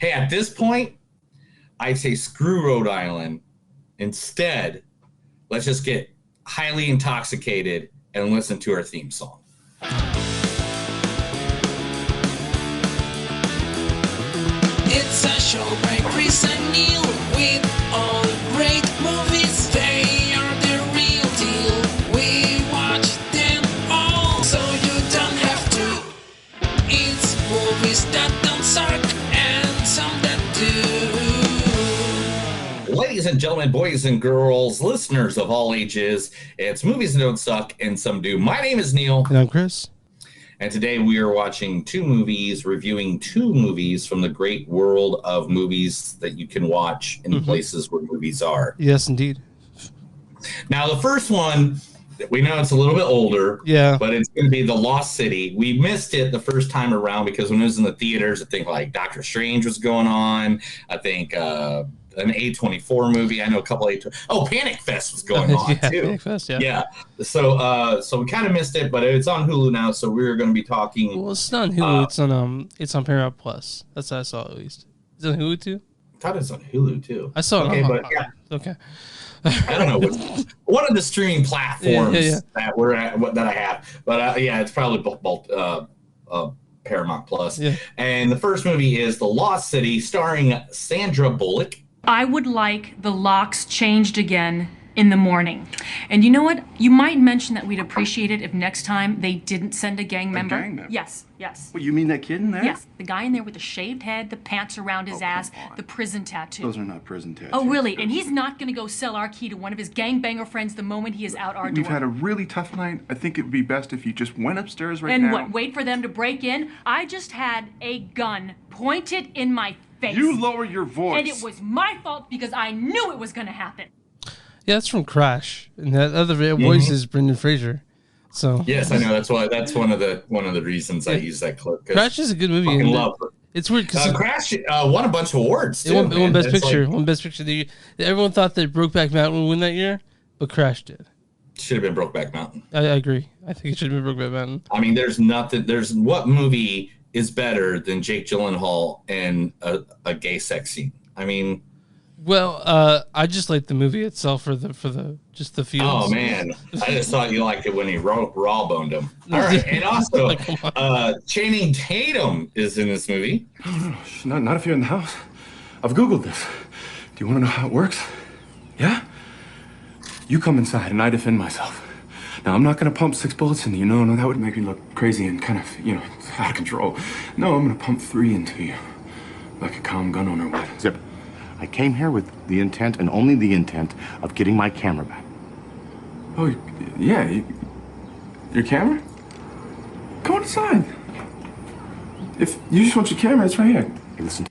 Hey, at this point, I say screw Rhode Island. Instead, let's just get highly intoxicated and listen to our theme song. It's a show by Chris and Neil with all great movies. They are the real deal. We watch them all, so you don't have to. It's movies that don't suck and some that do. Ladies and gentlemen, boys and girls, listeners of all ages, it's Movies That Don't Suck and Some Do. My name is Neil. And I'm Chris. And today we are watching reviewing two movies from the great world of movies that you can watch in places where movies are. Yes, indeed. Now, the first one, we know it's a little bit older, but it's going to be The Lost City. We missed it the first time around because when it was in the theaters, I think like Doctor Strange was going on. I think an A24 movie. I know a couple Panic Fest was going on too. Panic Fest, yeah. So we kind of missed it, but it's on Hulu now. So we're going to be talking. Well, it's not on Hulu. It's on Paramount Plus. That's what I saw at least. Is it on Hulu too? I thought it was on Hulu too. I saw it. Okay. I don't know one of the streaming platforms that we're at that I have, but it's probably both Paramount Plus. Yeah. And the first movie is The Lost City, starring Sandra Bullock. I would like the locks changed again in the morning. And you know what? You might mention that we'd appreciate it if next time they didn't send a gang member. A gang member? Yes. Well, you mean that kid in there? Yes. The guy in there with the shaved head, the pants around his ass, the prison tattoo. Those are not prison tattoos. Oh, really? And he's not going to go sell our key to one of his gangbanger friends the moment he is out our door. We've had a really tough night. I think it would be best if you just went upstairs now. And what, wait for them to break in? I just had a gun pointed in my face. You lower your voice. And it was my fault because I knew it was going to happen. Yeah, that's from Crash, and that other voice is Brendan Fraser. So yes, I know that's one of the reasons I use that clip. Crash is a good movie. I love it. It's weird because Crash won a bunch of awards. Too, it won Best Picture. Won Best Picture. Everyone thought that Brokeback Mountain would win that year, but Crash did. Should have been Brokeback Mountain. I agree. I think it should have been Brokeback Mountain. I mean, there's nothing. There's what movie is better than Jake Gyllenhaal and a gay sex scene? I mean. Well, I just like the movie itself for the just the feels. Oh man, I just thought you liked it when he raw boned him. All right, and also Channing Tatum is in this movie. No, not if you're in the house. I've Googled this. Do you want to know how it works? Yeah. You come inside and I defend myself. Now I'm not going to pump 6 bullets into you. No, that would make me look crazy and kind of out of control. No, I'm going to pump 3 into you, like a calm gun owner would. Zip. I came here with the intent, and only the intent, of getting my camera back. Oh, yeah. Your camera? Come on inside. If you just want your camera, it's right here. Hey, listen.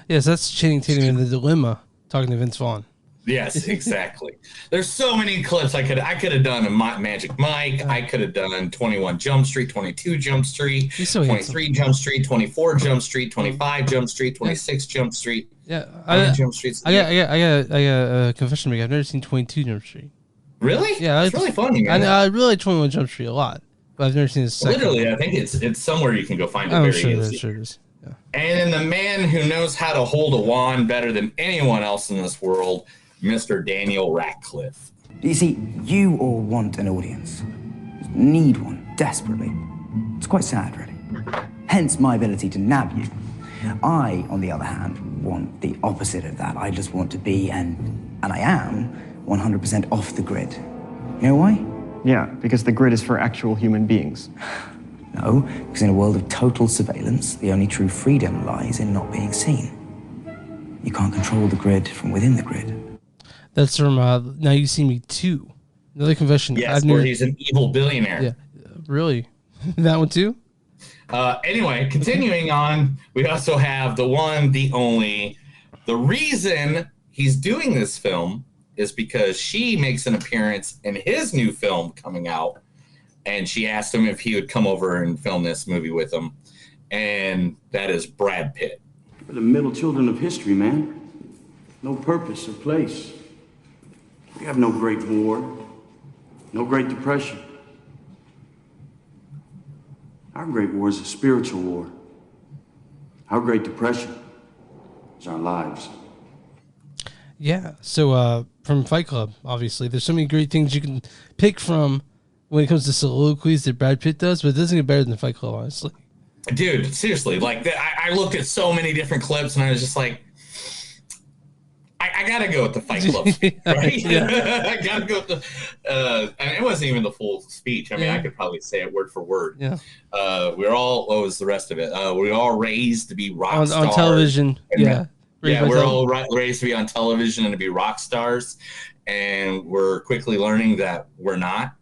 Yes, that's Channing Tatum in The Dilemma, talking to Vince Vaughn. Yes, exactly. There's so many clips I could have done a Magic Mike. I could have done 21 Jump Street, 22 Jump Street, 23 Jump Street, 24 Jump Street, 25 Jump Street, 26 Jump Street. Yeah, I got a confession to make. I've never seen 22 Jump Street. Really? Yeah, it's really funny. I really like 21 Jump Street a lot, but I've never seen this. Literally, I think it's somewhere you can go find it. I'm very easy. sure it is. Yeah. And the man who knows how to hold a wand better than anyone else in this world, Mr. Daniel Radcliffe. You see, you all want an audience. Need one, desperately. It's quite sad, really. Hence my ability to nab you. I, on the other hand, want the opposite of that. I just want to be, and I am, 100% off the grid. You know why? Yeah, because the grid is for actual human beings. No, because in a world of total surveillance, the only true freedom lies in not being seen. You can't control the grid from within the grid. That's from Now You See Me 2. Another confession. Yes, where he's an evil billionaire. Yeah, really? That one too? Anyway, continuing on, we also have the one, the only. The reason he's doing this film is because she makes an appearance in his new film coming out, and she asked him if he would come over and film this movie with him, and that is Brad Pitt. We're the middle children of history, man. No purpose or place. We have no Great War, no Great Depression. Our Great War is a spiritual war. Our Great Depression It's our lives. Yeah. So from Fight Club, obviously, there's so many great things you can pick from when it comes to soliloquies that Brad Pitt does, but it doesn't get better than Fight Club, honestly. Dude, seriously, like I looked at so many different clips and I was just like, I gotta go with the Fight Club speech, right? Yeah. I gotta go with the. And it wasn't even the full speech. I mean, I could probably say it word for word. Yeah. We're all. What was the rest of it? We're all raised to be rock stars on television. Yeah. We're all raised to be on television and to be rock stars, and we're quickly learning that we're not,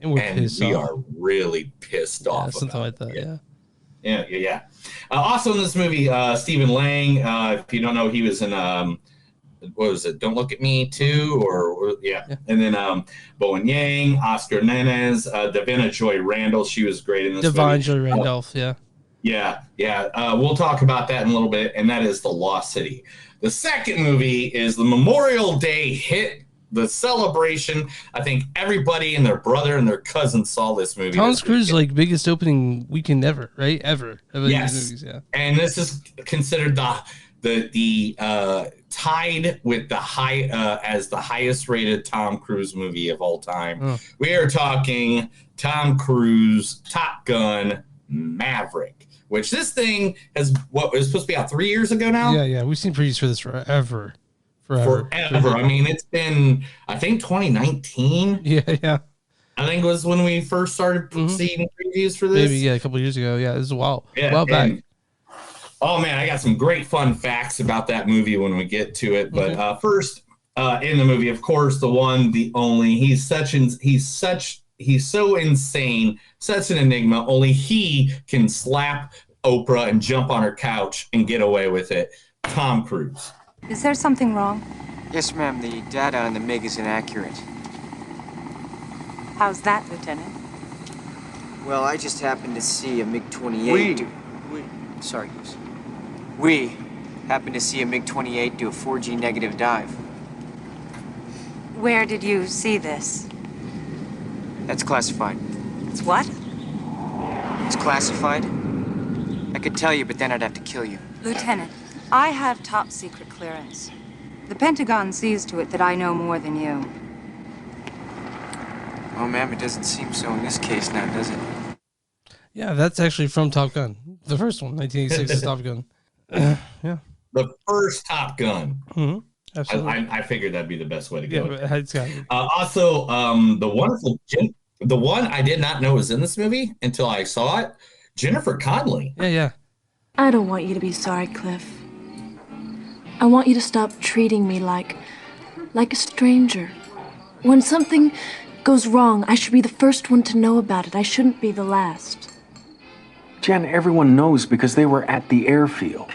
and we are really pissed off. Something like that. Yeah. Yeah. Also in this movie, Stephen Lang. If you don't know, he was in what was it? Don't Look at Me too, or and then Bowen Yang, Oscar Nenez, Davina Joy Randall. She was great in this Divine movie. Joy Randolph. Yeah. We'll talk about that in a little bit, and that is The Lost City. The second movie is the Memorial Day hit, the celebration. I think everybody and their brother and their cousin saw this movie. Tom Cruise like biggest opening weekend ever, right? Ever. Yes. Movies, yeah. And this is considered the tied with the as the highest rated Tom Cruise movie of all time. Oh. We are talking Tom Cruise Top Gun Maverick, which this thing has it was supposed to be out 3 years ago now. Yeah. We've seen previews for this forever. I mean, it's been, I think 2019. Yeah. I think it was when we first started seeing previews for this. Maybe a couple of years ago. Yeah, this is a while back. Oh man, I got some great fun facts about that movie when we get to it. But first, in the movie, of course, the one, the only. He's so insane, such an enigma. Only he can slap Oprah and jump on her couch and get away with it. Tom Cruise. Is there something wrong? Yes, ma'am. The data on the MiG is inaccurate. How's that, Lieutenant? Well, I just happened to see a MiG-28 Sorry, Goose. We happened to see a MiG-28 do a 4G negative dive. Where did you see this? That's classified. It's what? It's classified? I could tell you, but then I'd have to kill you. Lieutenant, I have top secret clearance. The Pentagon sees to it that I know more than you. Oh, ma'am, it doesn't seem so in this case now, does it? Yeah, that's actually from Top Gun. The first one, 1986 Top Gun. Yeah. The first Top Gun. Mm-hmm. Absolutely. I figured that'd be the best way to go. Yeah, it's got it. Also, the one I did not know was in this movie until I saw it, Jennifer Connelly. Yeah. I don't want you to be sorry, Cliff. I want you to stop treating me like a stranger. When something goes wrong, I should be the first one to know about it. I shouldn't be the last. Jen, everyone knows because they were at the airfield.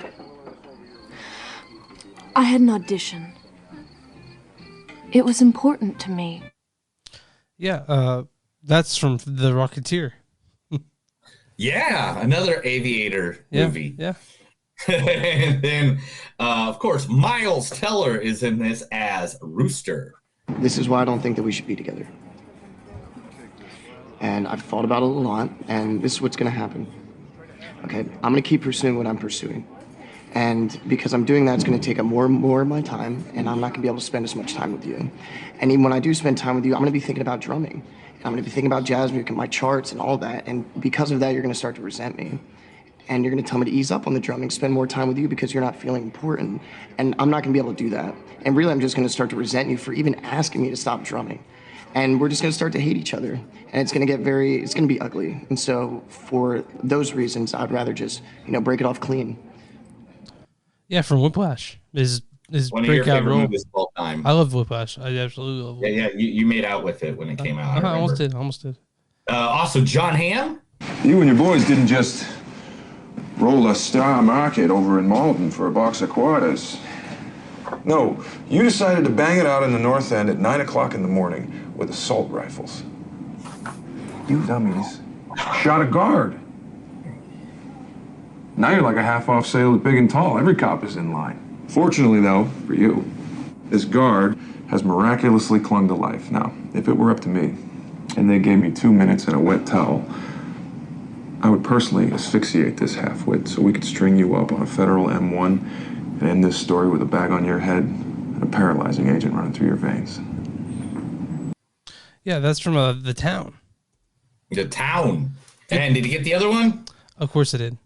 I had an audition. It was important to me. Yeah, that's from The Rocketeer. Yeah, another aviator movie. Yeah. And then, of course, Miles Teller is in this as Rooster. This is why I don't think that we should be together. And I've thought about it a lot, and this is what's going to happen. Okay, I'm going to keep pursuing what I'm pursuing. And because I'm doing that, it's going to take up more and more of my time, and I'm not going to be able to spend as much time with you. And even when I do spend time with you, I'm going to be thinking about drumming. I'm going to be thinking about jazz music and my charts and all that. And because of that, you're going to start to resent me. And you're going to tell me to ease up on the drumming, spend more time with you because you're not feeling important. And I'm not going to be able to do that. And really, I'm just going to start to resent you for even asking me to stop drumming. And we're just going to start to hate each other. And it's going to be ugly. And so for those reasons, I'd rather just, break it off clean. Yeah, from Whiplash. His one of your breakout favorite role. movies of all time. I love Whiplash. I absolutely love Whiplash. Yeah, you made out with it when it came out. I almost did. Also, John Hamm. You and your boys didn't just roll a Star Market over in Malden for a box of quarters. No, you decided to bang it out in the North End at 9 o'clock in the morning with assault rifles. You dummies shot a guard. Now you're like a half-off sale at Big and Tall. Every cop is in line. Fortunately, though, for you, this guard has miraculously clung to life. Now, if it were up to me, and they gave me 2 minutes and a wet towel, I would personally asphyxiate this half-wit so we could string you up on a federal M1 and end this story with a bag on your head and a paralyzing agent running through your veins. Yeah, that's from The Town. The Town. And did you get the other one? Of course I did.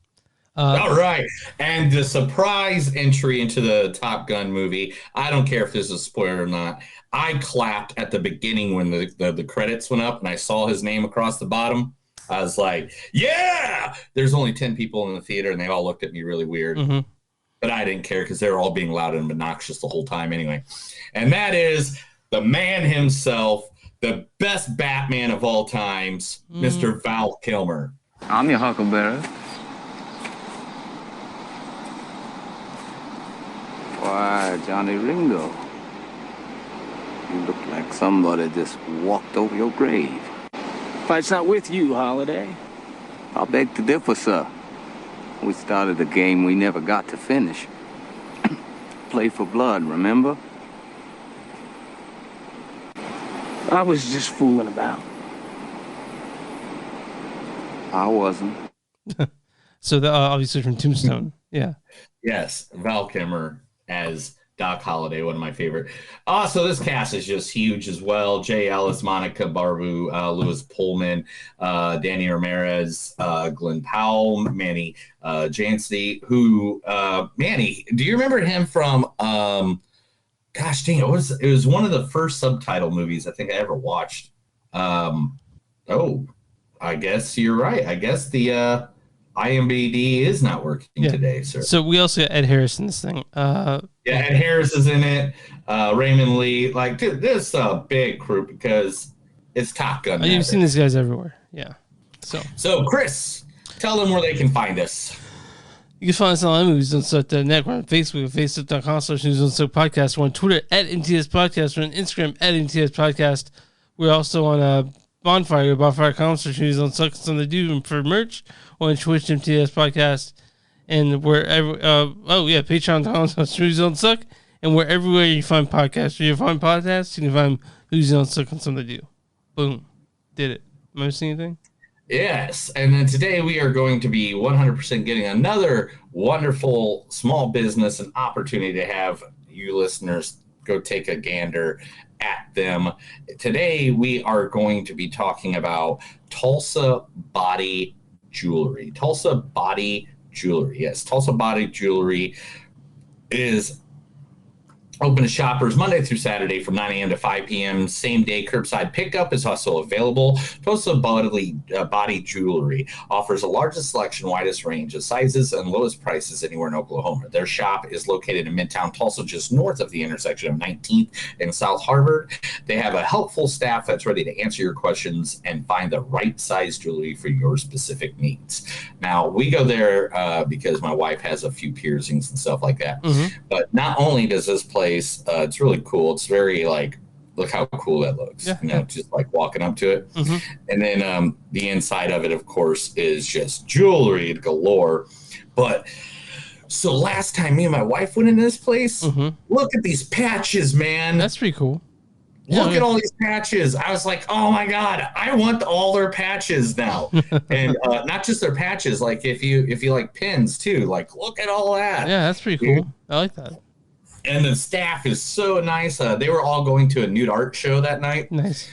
All right. And the surprise entry into the Top Gun movie, I don't care if this is a spoiler or not. I clapped at the beginning when the credits went up and I saw his name across the bottom. I was like, yeah! There's only 10 people in the theater and they all looked at me really weird. Mm-hmm. But I didn't care because they were all being loud and obnoxious the whole time anyway. And that is the man himself, the best Batman of all times, Mr. Val Kilmer. I'm your huckleberry. Why, Johnny Ringo, you look like somebody just walked over your grave. Fight's not with you, Holiday. I beg to differ, sir. We started a game we never got to finish. Play for blood, remember? I was just fooling about. I wasn't. So obviously from Tombstone. Yeah. Yes, Val Kilmer as Doc Holliday, one of my favorite. So this cast is just huge as well. Jay Ellis, Monica Barbu, Louis Pullman, Danny Ramirez, Glenn Powell, Manny Jansky, who, Manny, do you remember him from, gosh dang, it was one of the first subtitle movies I think I ever watched. I guess you're right. I guess the IMDb is not working today, sir. So we also got Ed Harris in this thing. Ed Harris is in it. Raymond Lee. Like, dude, this is a big crew because it's Top Gun. You've seen these guys everywhere. Yeah. So Chris, tell them where they can find us. You can find us on moviesdon'tsuck.net. We're on Facebook at facebook.com/moviesdon'tsuck podcast. We're on Twitter at NTS Podcast. We're on Instagram at NTS Podcast. We're also on Bonfire, bonfire.com/moviesdon'tsuck. It's on the do for merch. On Twitch, MTS Podcast, and wherever, patreon.com/moviesdon'tsuck, and where everywhere you find podcasts. Where you find podcasts, you can find Movies Don't Suck on something to do. Boom. Did it. Am I missing anything? Yes, and then today we are going to be 100% getting another wonderful small business and opportunity to have you listeners go take a gander at them. Today we are going to be talking about Tulsa Body Jewelry. Tulsa Body Jewelry. Yes, Tulsa Body Jewelry is open to shoppers Monday through Saturday from 9 a.m. to 5 p.m. Same day curbside pickup is also available. Tulsa Body Jewelry offers the largest selection, widest range of sizes, and lowest prices anywhere in Oklahoma. Their shop is located in Midtown Tulsa, just north of the intersection of 19th and South Harvard. They have a helpful staff that's ready to answer your questions and find the right size jewelry for your specific needs. Now, we go there because my wife has a few piercings and stuff like that. But not only does this place, it's really cool. It's very like, look how cool that looks. Yeah. Just like walking up to it. And then the inside of it, of course, is just jewelry galore. But so last time me and my wife went into this place, look at these patches, man. That's pretty cool. Look at all these patches. I was like, oh my God, I want all their patches now. And not just their patches, like if you like pins too, like look at all that. Yeah, that's pretty cool. I like that. And the staff is so nice. They were all going to a nude art show that night. Nice.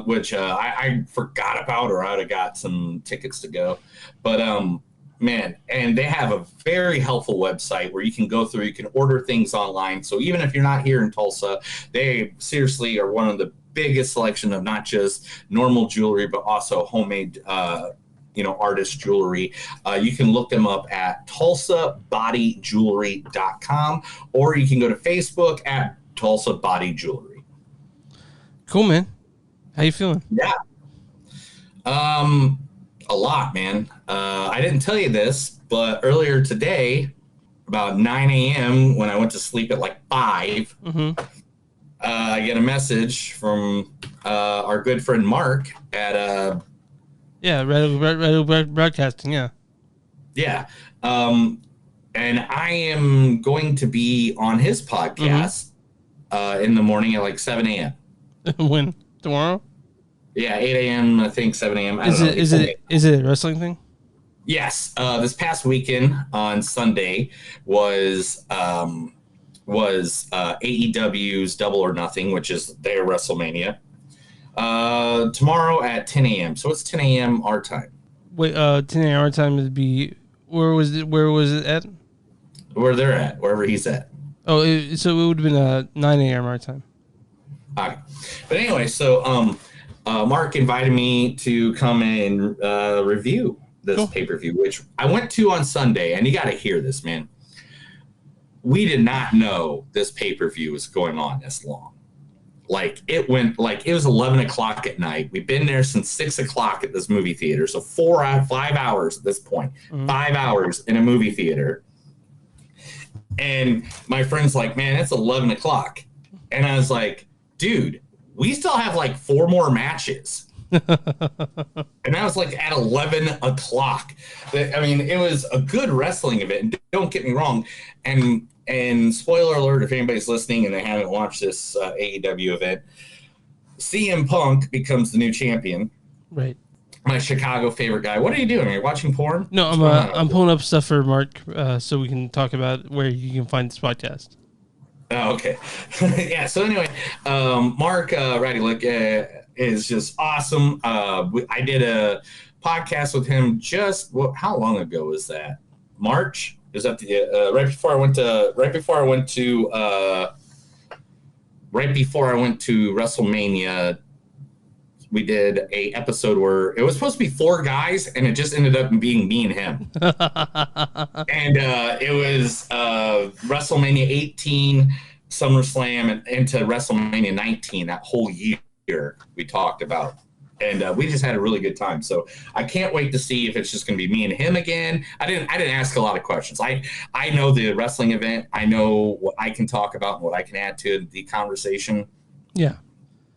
Which I forgot about, or I'd have got some tickets to go. But man, and they have a very helpful website where you can go through, you can order things online. So even if you're not here in Tulsa, they seriously are one of the biggest selection of not just normal jewelry, but also homemade artist jewelry. You can look them up at tulsabodyjewelry.com, or you can go to Facebook at Tulsa Body Jewelry. Cool, man. How you feeling? Yeah. A lot, man. I didn't tell you this, but earlier today, about 9 a.m., when I went to sleep at like 5, I get a message from our good friend Mark at Radio Broadcasting, yeah. Yeah. And I am going to be on his podcast in the morning at like 7 a.m. When? Tomorrow? Yeah, 8 a.m., I think 7 a.m. Is it a wrestling thing? Yes, this past weekend on Sunday was AEW's Double or Nothing, which is their WrestleMania. Tomorrow at 10 a.m. So it's 10 a.m. our time. Wait, 10 a.m. our time would be where was it at? Where they're at, wherever he's at. Oh, so it would have been 9 a.m. our time. Okay. But anyway, so Mark invited me to come and review this pay-per-view, which I went to on Sunday, and you got to hear this, man. We did not know this pay-per-view was going on this long. Like, it was 11 o'clock at night. We've been there since 6 o'clock at this movie theater, so 5 hours at this point. 5 hours in a movie theater. And my friend's like, man, it's 11 o'clock. And I was like, dude, we still have like 4 more matches. And that was like at 11 o'clock. I mean, it was a good wrestling event. And don't get me wrong. And spoiler alert, if anybody's listening and they haven't watched this AEW event, CM Punk becomes the new champion. Right. My Chicago favorite guy. What are you doing? Are you watching porn? No, I'm pulling up stuff for Mark so we can talk about where you can find this podcast. Oh, okay. Yeah, so anyway, Mark Radcliffe is just awesome. I did a podcast with him how long ago was that? March? Is that the right before I went to WrestleMania? We did a episode where it was supposed to be 4 guys, and it just ended up being me and him. And it was WrestleMania 18, SummerSlam, and into WrestleMania 19. That whole year we talked about. And we just had a really good time. So I can't wait to see if it's just going to be me and him again. I didn't ask a lot of questions. I know the wrestling event. I know what I can talk about and what I can add to the conversation. Yeah.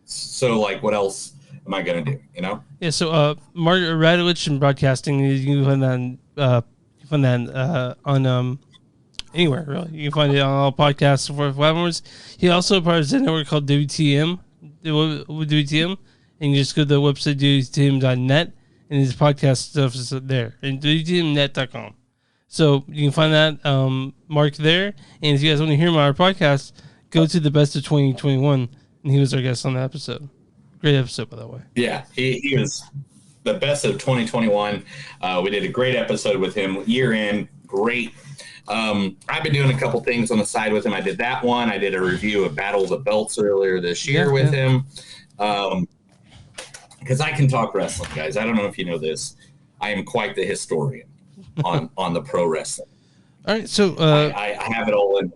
So, like, what else am I going to do, you know? Yeah, so Mark Radcliffe and Broadcasting, you can find that on anywhere, really. You can find it on all podcasts and platforms. He also part of a network called WTM. And you just go to the website, WTM.net, and his podcast stuff is there, and WTMnet.com. So you can find that Mark there. And if you guys want to hear my podcast, go to the Best of 2021, and he was our guest on the episode. Great episode, by the way. Yeah, he was the best of 2021. We did a great episode with him, year in, great. I've been doing a couple things on the side with him. I did that one. I did a review of Battle of the Belts earlier this year with him. Because I can talk wrestling, guys. I don't know if you know this. I am quite the historian on the pro wrestling. All right, so I have it all in.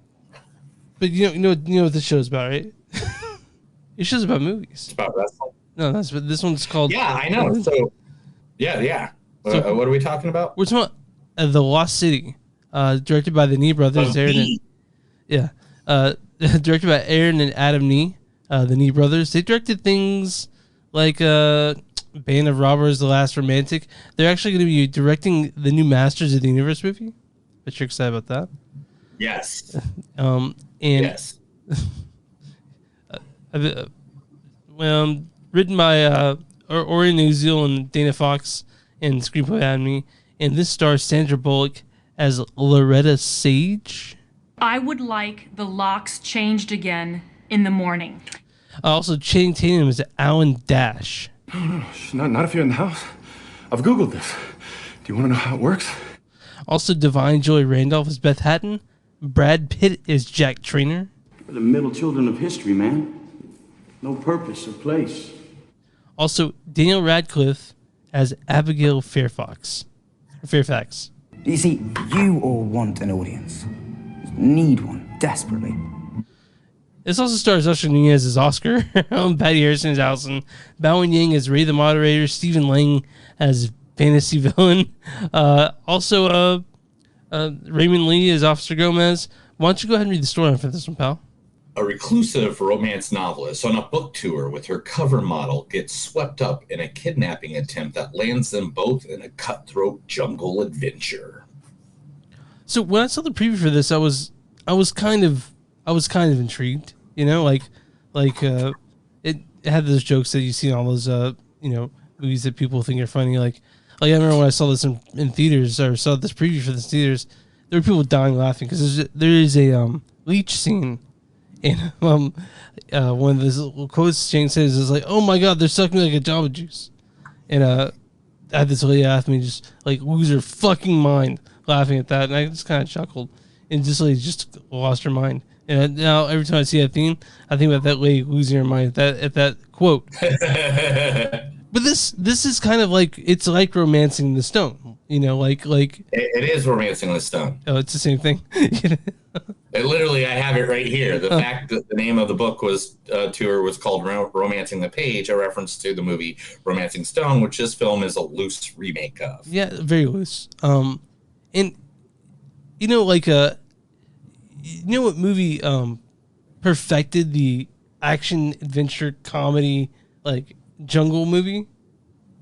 But you know what this show's about, right? This show's about movies. It's about wrestling. No, this one's called. Yeah, I know. So, yeah. So, what are we talking about? We're talking about The Lost City, directed by the Nee brothers. Directed by Aaron and Adam Nee, the Nee brothers. They directed things like Band of Robbers, The Last Romantic. They're actually going to be directing the new Masters of the Universe movie. Bet you're excited about that. Yes. Yes. Written by Orion Uziel and Dana Fox, and screenplay by me. And this stars Sandra Bullock as Loretta Sage. I would like the locks changed again in the morning. Also, Channing Tatum is Alan Dash. No, not if you're in the house. I've Googled this. Do you want to know how it works? Also, Divine Joy Randolph is Beth Hatton. Brad Pitt is Jack Trainer. We're the middle children of history, man. No purpose or place. Also, Daniel Radcliffe as Abigail Fairfax. You see, you all want an audience. Need one, desperately. This also stars Usher Nunez as Oscar, Patty Harrison as Allison, Bowen Yang as Ray the Moderator, Stephen Lang as Fantasy Villain. Also, Raymond Lee as Officer Gomez. Why don't you go ahead and read the story for this one, pal? A reclusive romance novelist on a book tour with her cover model gets swept up in a kidnapping attempt that lands them both in a cutthroat jungle adventure. So when I saw the preview for this, I was kind of intrigued. You know, it had those jokes that you see in all those movies that people think are funny, like, Like I remember when I saw this in theaters, or saw this preview for this theaters, there were people dying laughing because there is a leech scene, and one of those little quotes Jane says is like, "Oh my God, they're sucking me like a Jamba Juice," and I had this lady ask me just like lose her fucking mind laughing at that, and I just kind of chuckled and just lost her mind. And now every time I see that theme, I think about that lady losing her mind at that quote. But this is kind of like, it's like Romancing the Stone, you know, like it is Romancing the Stone. Oh, it's the same thing. It literally, I have it right here. The fact that the name of the book was called Romancing the Page, a reference to the movie Romancing Stone, which this film is a loose remake of. Yeah, very loose. And you know, like you know what movie perfected the action adventure comedy like jungle movie?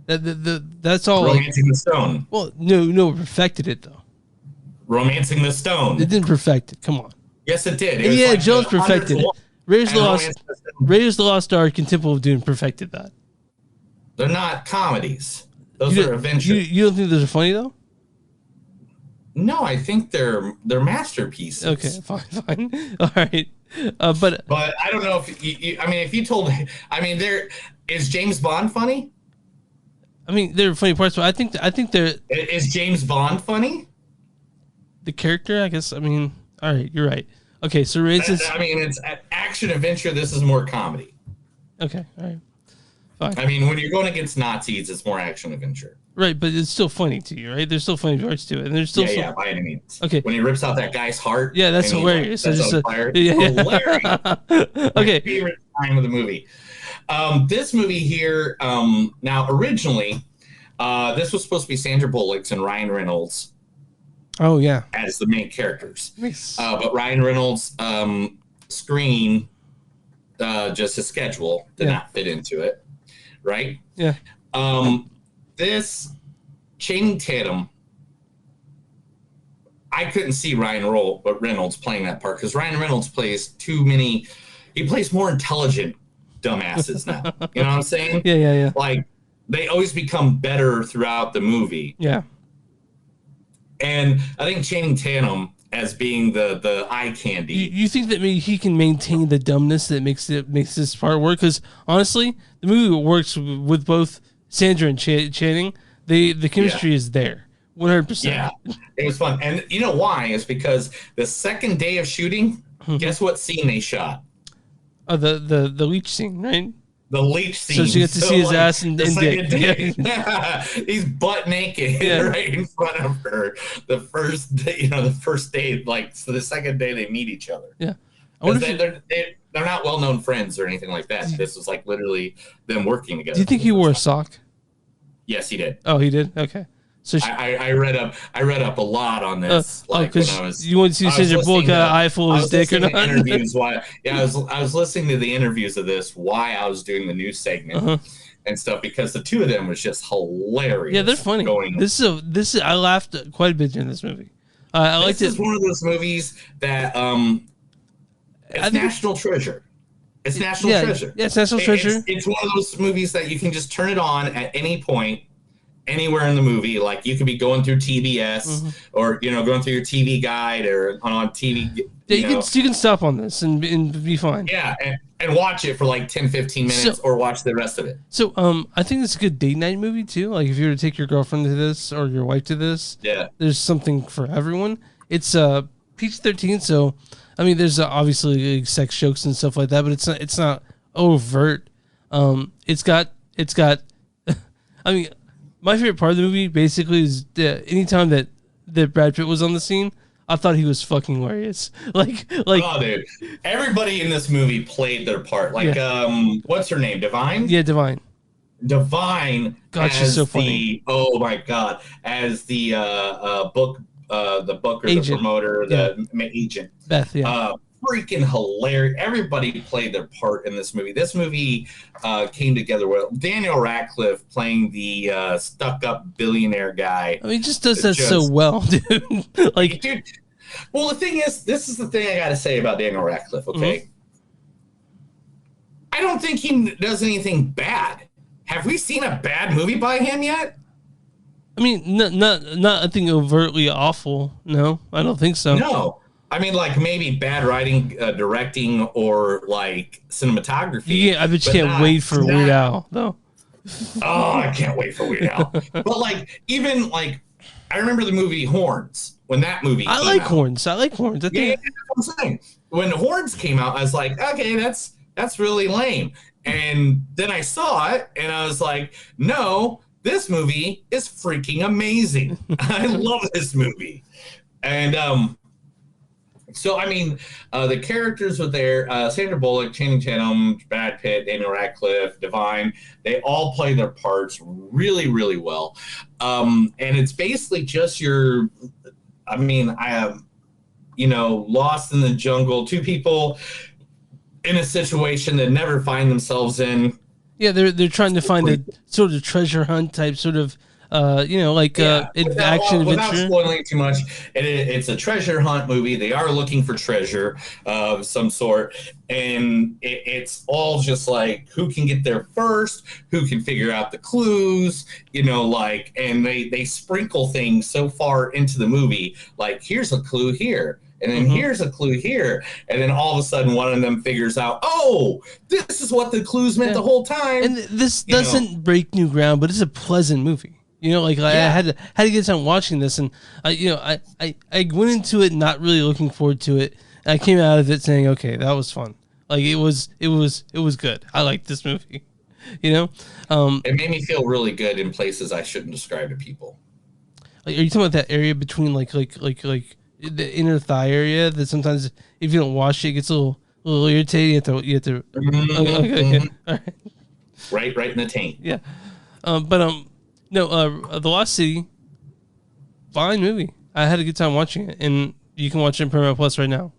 That's all. Romancing the Stone. Well, no, perfected it though. Romancing the Stone. It didn't perfect it. Come on. Yes, it did. Yeah, like Jones perfected it. Raiders of the Lost Ark and Temple of Doom perfected that. They're not comedies. Those are adventures. You don't think those are funny though? No, I think they're masterpieces. Okay, fine. All right, but I don't know if you I mean, if you told, I mean, is James Bond funny? I mean, there are funny parts, but I think they're. Is James Bond funny? The character, I guess. I mean, all right, you're right. Okay, so I mean, it's action adventure. This is more comedy. Okay, all right, fine. I mean, when you're going against Nazis, it's more action adventure. Right, but it's still funny to you, right? There's still funny parts to it, and there's still by any means. Okay, when he rips out that guy's heart, yeah, that's hilarious. That's on fire. Hilarious. Okay, my favorite time of the movie. This movie here, now originally, this was supposed to be Sandra Bullock and Ryan Reynolds. Oh yeah, as the main characters. Nice. But Ryan Reynolds' screen, just his schedule did not fit into it, right? Yeah. This Channing Tatum, I couldn't see Ryan Reynolds playing that part because Ryan Reynolds plays he plays more intelligent dumbasses now. You know what I'm saying? Yeah. Like, they always become better throughout the movie. Yeah. And I think Channing Tatum as being the eye candy. You think that maybe he can maintain the dumbness that makes this part work? Because honestly, the movie works with both Sandra and Channing. The chemistry is there, 100%. Yeah, it was fun, and you know why? It's because the second day of shooting, guess what scene they shot? Oh, the leech scene, right? The leech scene. So she gets to see his ass and dick. Yeah. He's butt naked right in front of her. The first day, like, so the second day they meet each other. Yeah. They're not well-known friends or anything like that. This was like literally them working together. Do you think he wore a sock? Yes, he did. Oh, he did? Okay. So I read up a lot on this. Because you want to see Sandra Bullock eye full of his dick or not? Interviews. I was listening to the interviews of this. Why I was doing the news segment and stuff, because the two of them was just hilarious. Yeah, they're funny. This is I laughed quite a bit during this movie. I liked it. This is one of those movies that it's national treasure. It's national treasure. Yeah, it's national treasure. It's one of those movies that you can just turn it on at any point, anywhere in the movie. Like, you could be going through TBS or going through your TV guide or on TV. Yeah, you can stop on this and be fine. Yeah, and watch it for like 10-15 minutes or watch the rest of it. So I think it's a good date night movie too. Like, if you were to take your girlfriend to this or your wife to this, there's something for everyone. It's PG-13, so I mean, there's obviously like, sex jokes and stuff like that, but it's not overt. It's got. I mean, my favorite part of the movie basically is anytime that Brad Pitt was on the scene, I thought he was fucking hilarious. Like. Oh, dude! Everybody in this movie played their part. Like, what's her name? Divine. Yeah, Divine. Divine. God, she's so funny. Oh my God! As the book. The book or agent. The promoter, the agent. Beth, freaking hilarious. Everybody played their part in this movie. This movie came together well. Daniel Radcliffe playing the stuck-up billionaire guy. I mean, he just does that so well, dude. Like, dude. Well, the thing is, this is the thing I got to say about Daniel Radcliffe, okay? I don't think he does anything bad. Have we seen a bad movie by him yet? I mean, not I think overtly awful. No, I don't think so. No. I mean, like maybe bad writing, directing, or like cinematography. Yeah, I bet you can't wait for Weird Al though. Oh, I can't wait for Weird Al. But like, even like, I remember the movie Horns when that movie. I like Horns. I like Horns. I think. Yeah, that's what I'm saying. When Horns came out, I was like, okay, that's really lame. And then I saw it, and I was like, no, this movie is freaking amazing. I love this movie. And so, I mean, the characters were there. Sandra Bullock, Channing Tatum, Brad Pitt, Daniel Radcliffe, Divine. They all play their parts really, really well. And it's basically just I have, lost in the jungle. Two people in a situation that never find themselves in. Yeah, they're trying to find a sort of treasure hunt type sort of action adventure. Without spoiling too much, it's a treasure hunt movie. They are looking for treasure of some sort, and it's all just like who can get there first, who can figure out the clues, and they sprinkle things so far into the movie, like here's a clue here. And then here's a clue here. And then all of a sudden one of them figures out, oh, this is what the clues meant the whole time. And this doesn't break new ground, but it's a pleasant movie. I had to get time watching this, and I went into it not really looking forward to it. And I came out of it saying, okay, that was fun. Like it was good. I liked this movie. It made me feel really good in places I shouldn't describe to people. Like, are you talking about that area between like the inner thigh area that sometimes if you don't wash it, it gets a little irritating? You have to Mm-hmm. All right. Right in the taint. Yeah. The Lost City, fine movie. I had a good time watching it, and you can watch it in Paramount Plus right now,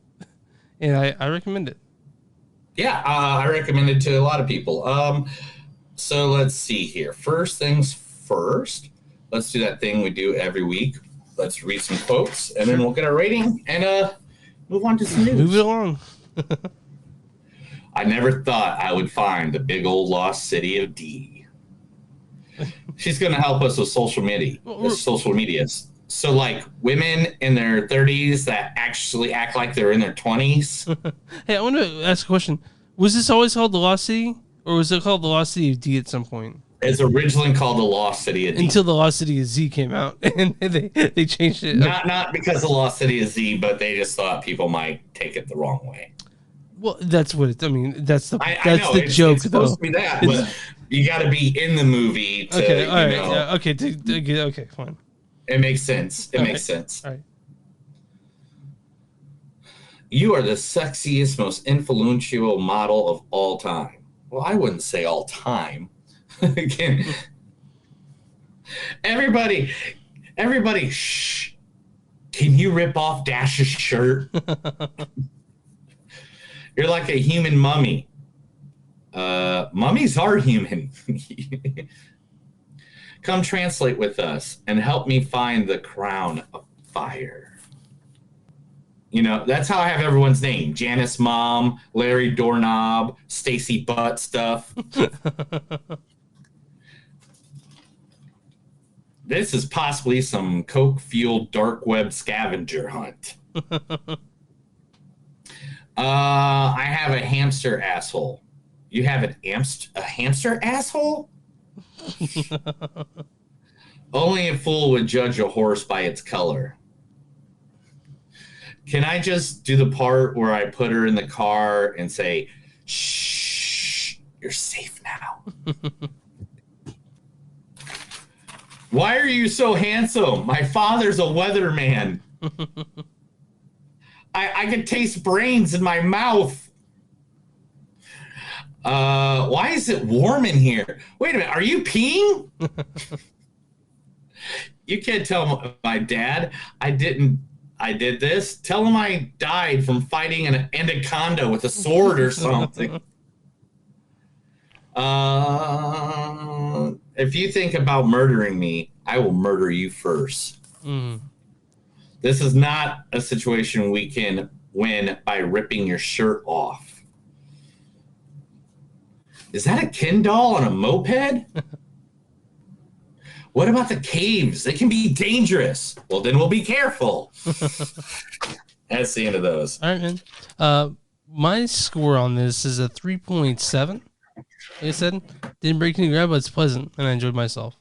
and I recommend it. Yeah, I recommend it to a lot of people. So let's see here. First things first, let's do that thing we do every week. Let's read some quotes, and then we'll get our rating and move on to some news. Move it along. I never thought I would find the big old lost city of D. She's going to help us with social medias. So, like, women in their 30s that actually act like they're in their 20s. Hey, I want to ask a question. Was this always called the Lost City, or was it called the Lost City of D at some point? It's originally called the Lost City of D. Until the Lost City of Z came out, and they changed it. Not because the Lost City of Z, but they just thought people might take it the wrong way. Well, that's what it. I mean, that's the it's joke, it's supposed to be that, but you got to be in the movie to. Okay, all right, yeah, okay, fine. It makes sense. It makes sense. All right. You are the sexiest, most influential model of all time. Well, I wouldn't say all time. Again, everybody, shh. Can you rip off Dash's shirt? You're like a human mummy. Mummies are human. Come translate with us and help me find the crown of fire. That's how I have everyone's name. Janice Mom, Larry Doorknob, Stacy Butt Stuff. This is possibly some coke-fueled dark web scavenger hunt. I have a hamster asshole. You have a hamster asshole? Only a fool would judge a horse by its color. Can I just do the part where I put her in the car and say, shh, you're safe now? Why are you so handsome? My father's a weatherman. I can taste brains in my mouth. Why is it warm in here? Wait a minute, are you peeing? You can't tell my dad I did this. Tell him I died from fighting an anaconda with a sword or something. If you think about murdering me, I will murder you first. Mm. This is not a situation we can win by ripping your shirt off. Is that a Ken doll on a moped? What about the caves? They can be dangerous. Well, then we'll be careful. That's the end of those. All right, man. My score on this is a 3.7. Like I said, didn't break any ground, but it's pleasant, and I enjoyed myself.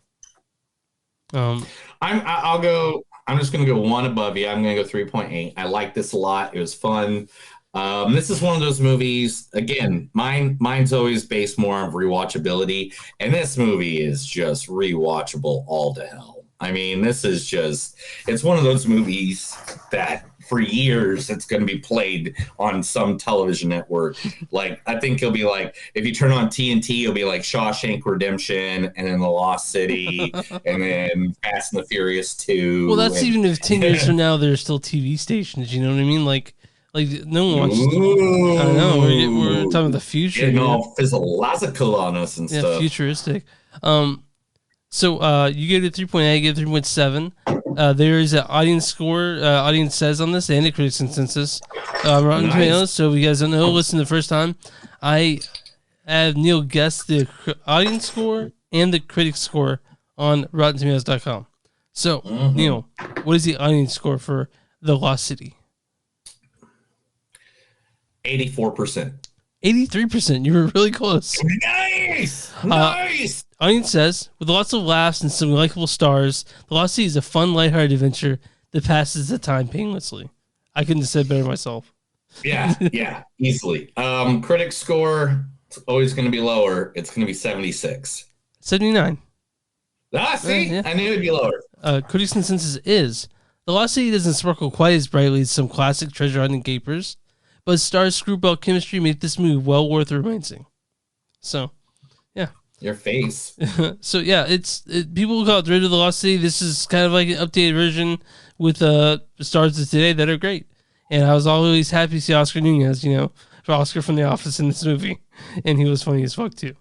I'll go. I'm just going to go one above you. I'm going to go 3.8. I like this a lot. It was fun. This is one of those movies. Again, mine's always based more on rewatchability, and this movie is just rewatchable all to hell. I mean, this is just. It's one of those movies that for years it's going to be played on some television network. Like, I think it'll be like, if you turn on TNT, it'll be like Shawshank Redemption, and then The Lost City, and then Fast and the Furious 2. Well, that's even if 10 years from now there's still TV stations. You know what I mean? Like no one wants. I know we're talking about the future. Getting all physiological on us and stuff. Futuristic. So you gave it 3.8, I gave it 3.7. There is an audience score, audience says on this, and a critics consensus. Rotten Tomatoes. So if you guys don't know, listen the first time. I have Neil guess the audience score and the critics score on RottenTomatoes.com. So, Neil, what is the audience score for The Lost City? 84%. 83%. You were really close. Nice! Nice! Audience says, with lots of laughs and some likable stars, The Lost City is a fun, lighthearted adventure that passes the time painlessly. I couldn't have said better myself. Yeah, easily. Critics score, it's always going to be lower. It's going to be 76. 79. See? Yeah. I knew it'd be lower. Critics' consensus is, The Lost City doesn't sparkle quite as brightly as some classic treasure hunting capers, but stars' screwball chemistry make this movie well worth romancing. So, yeah. Your face. So, yeah, people call it Raiders of the Lost City. This is kind of like an updated version with stars of today that are great. And I was always happy to see Oscar Nunez, for Oscar from The Office in this movie. And he was funny as fuck, too.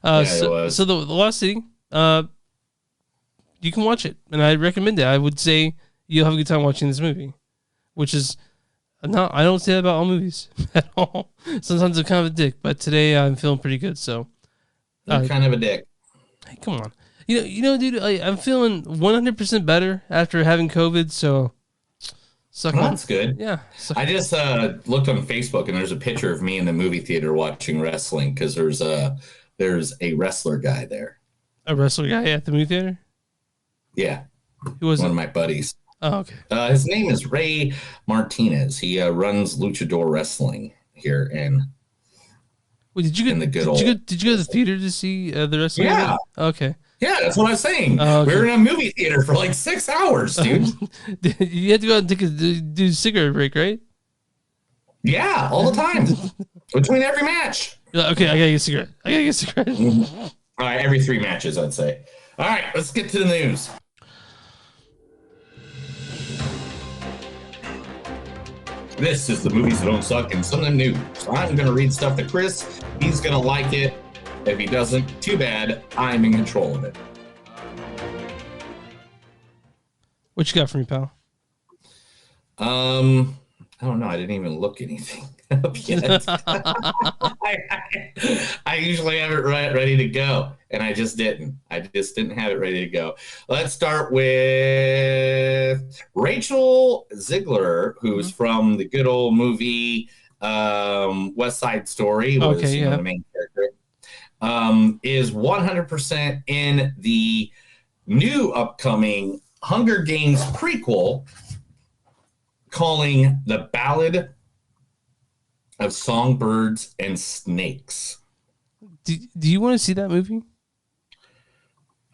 He was. So, the Lost City, you can watch it. And I recommend it. I would say you'll have a good time watching this movie, which is... No, I don't say that about all movies at all. Sometimes I'm kind of a dick, but today I'm feeling pretty good. So, you're kind of a dick. Hey, come on, dude. I'm feeling 100% better after having COVID. So, that's good. Yeah, I just looked on Facebook and there's a picture of me in the movie theater watching wrestling because there's a wrestler guy there. A wrestler guy at the movie theater? Yeah, who was one of my buddies. Oh, okay. His name is Ray Martinez. He runs Luchador Wrestling here in. Wait, did you go to the theater to see the wrestling? Yeah. Okay. Yeah, that's what I was saying. Oh, okay. We were in a movie theater for like 6 hours, dude. You had to go out and do a cigarette break, right? Yeah, all the time. Between every match. Okay, I gotta get a cigarette. All right, every 3 matches, I'd say. All right, let's get to the news. This is the movies that don't suck and some of them new. So I'm going to read stuff to Chris. He's going to like it. If he doesn't, too bad. I'm in control of it. What you got for me, pal? I don't know. I didn't even look anything up yet. I usually have it ready to go, and I just didn't. I just didn't have it ready to go. Let's start with Rachel Ziegler, who's from the good old movie West Side Story. Was the main character. Is 100% in the new upcoming Hunger Games prequel, calling The Ballad of Songbirds and Snakes. Do you want to see that movie?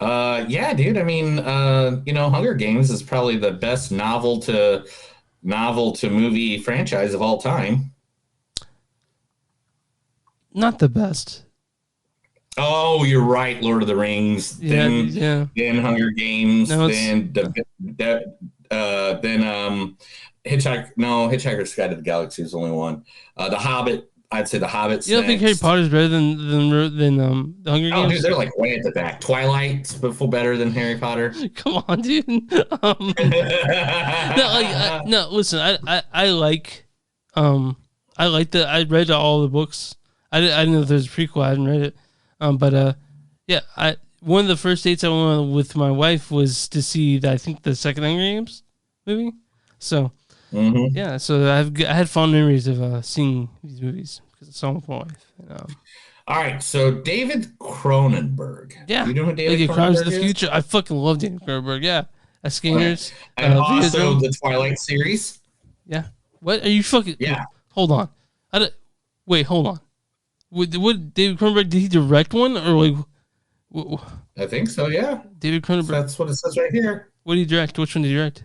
Yeah, dude. I mean, Hunger Games is probably the best novel to movie franchise of all time. Not the best. Oh, you're right. Lord of the Rings. Then Hunger Games. No, then Hitchhiker's Guide to the Galaxy is the only one. The Hobbit, I'd say The Hobbit's You don't think Harry Potter's better than the Hunger Games? Oh, dude, they're like way at the back. Twilight's better than Harry Potter. Come on, dude. No, listen, I read all the books. I didn't know if there's a prequel. I hadn't read it. one of the first dates I went on with my wife was to see I think the second Hunger Games movie. So yeah, so I had fond memories of seeing these movies because I saw them with my wife. All right, so David Cronenberg. Yeah, you know who David Cronenberg Crimes of the is? Future. I fucking love David Cronenberg. Yeah, Scanners. And also the Twilight series. Yeah. What are you fucking? Yeah. Hold on. Wait, hold on. What David Cronenberg, did he direct one or like? I think so. Yeah. David Cronenberg. That's what it says right here. What did he direct? Which one did he direct?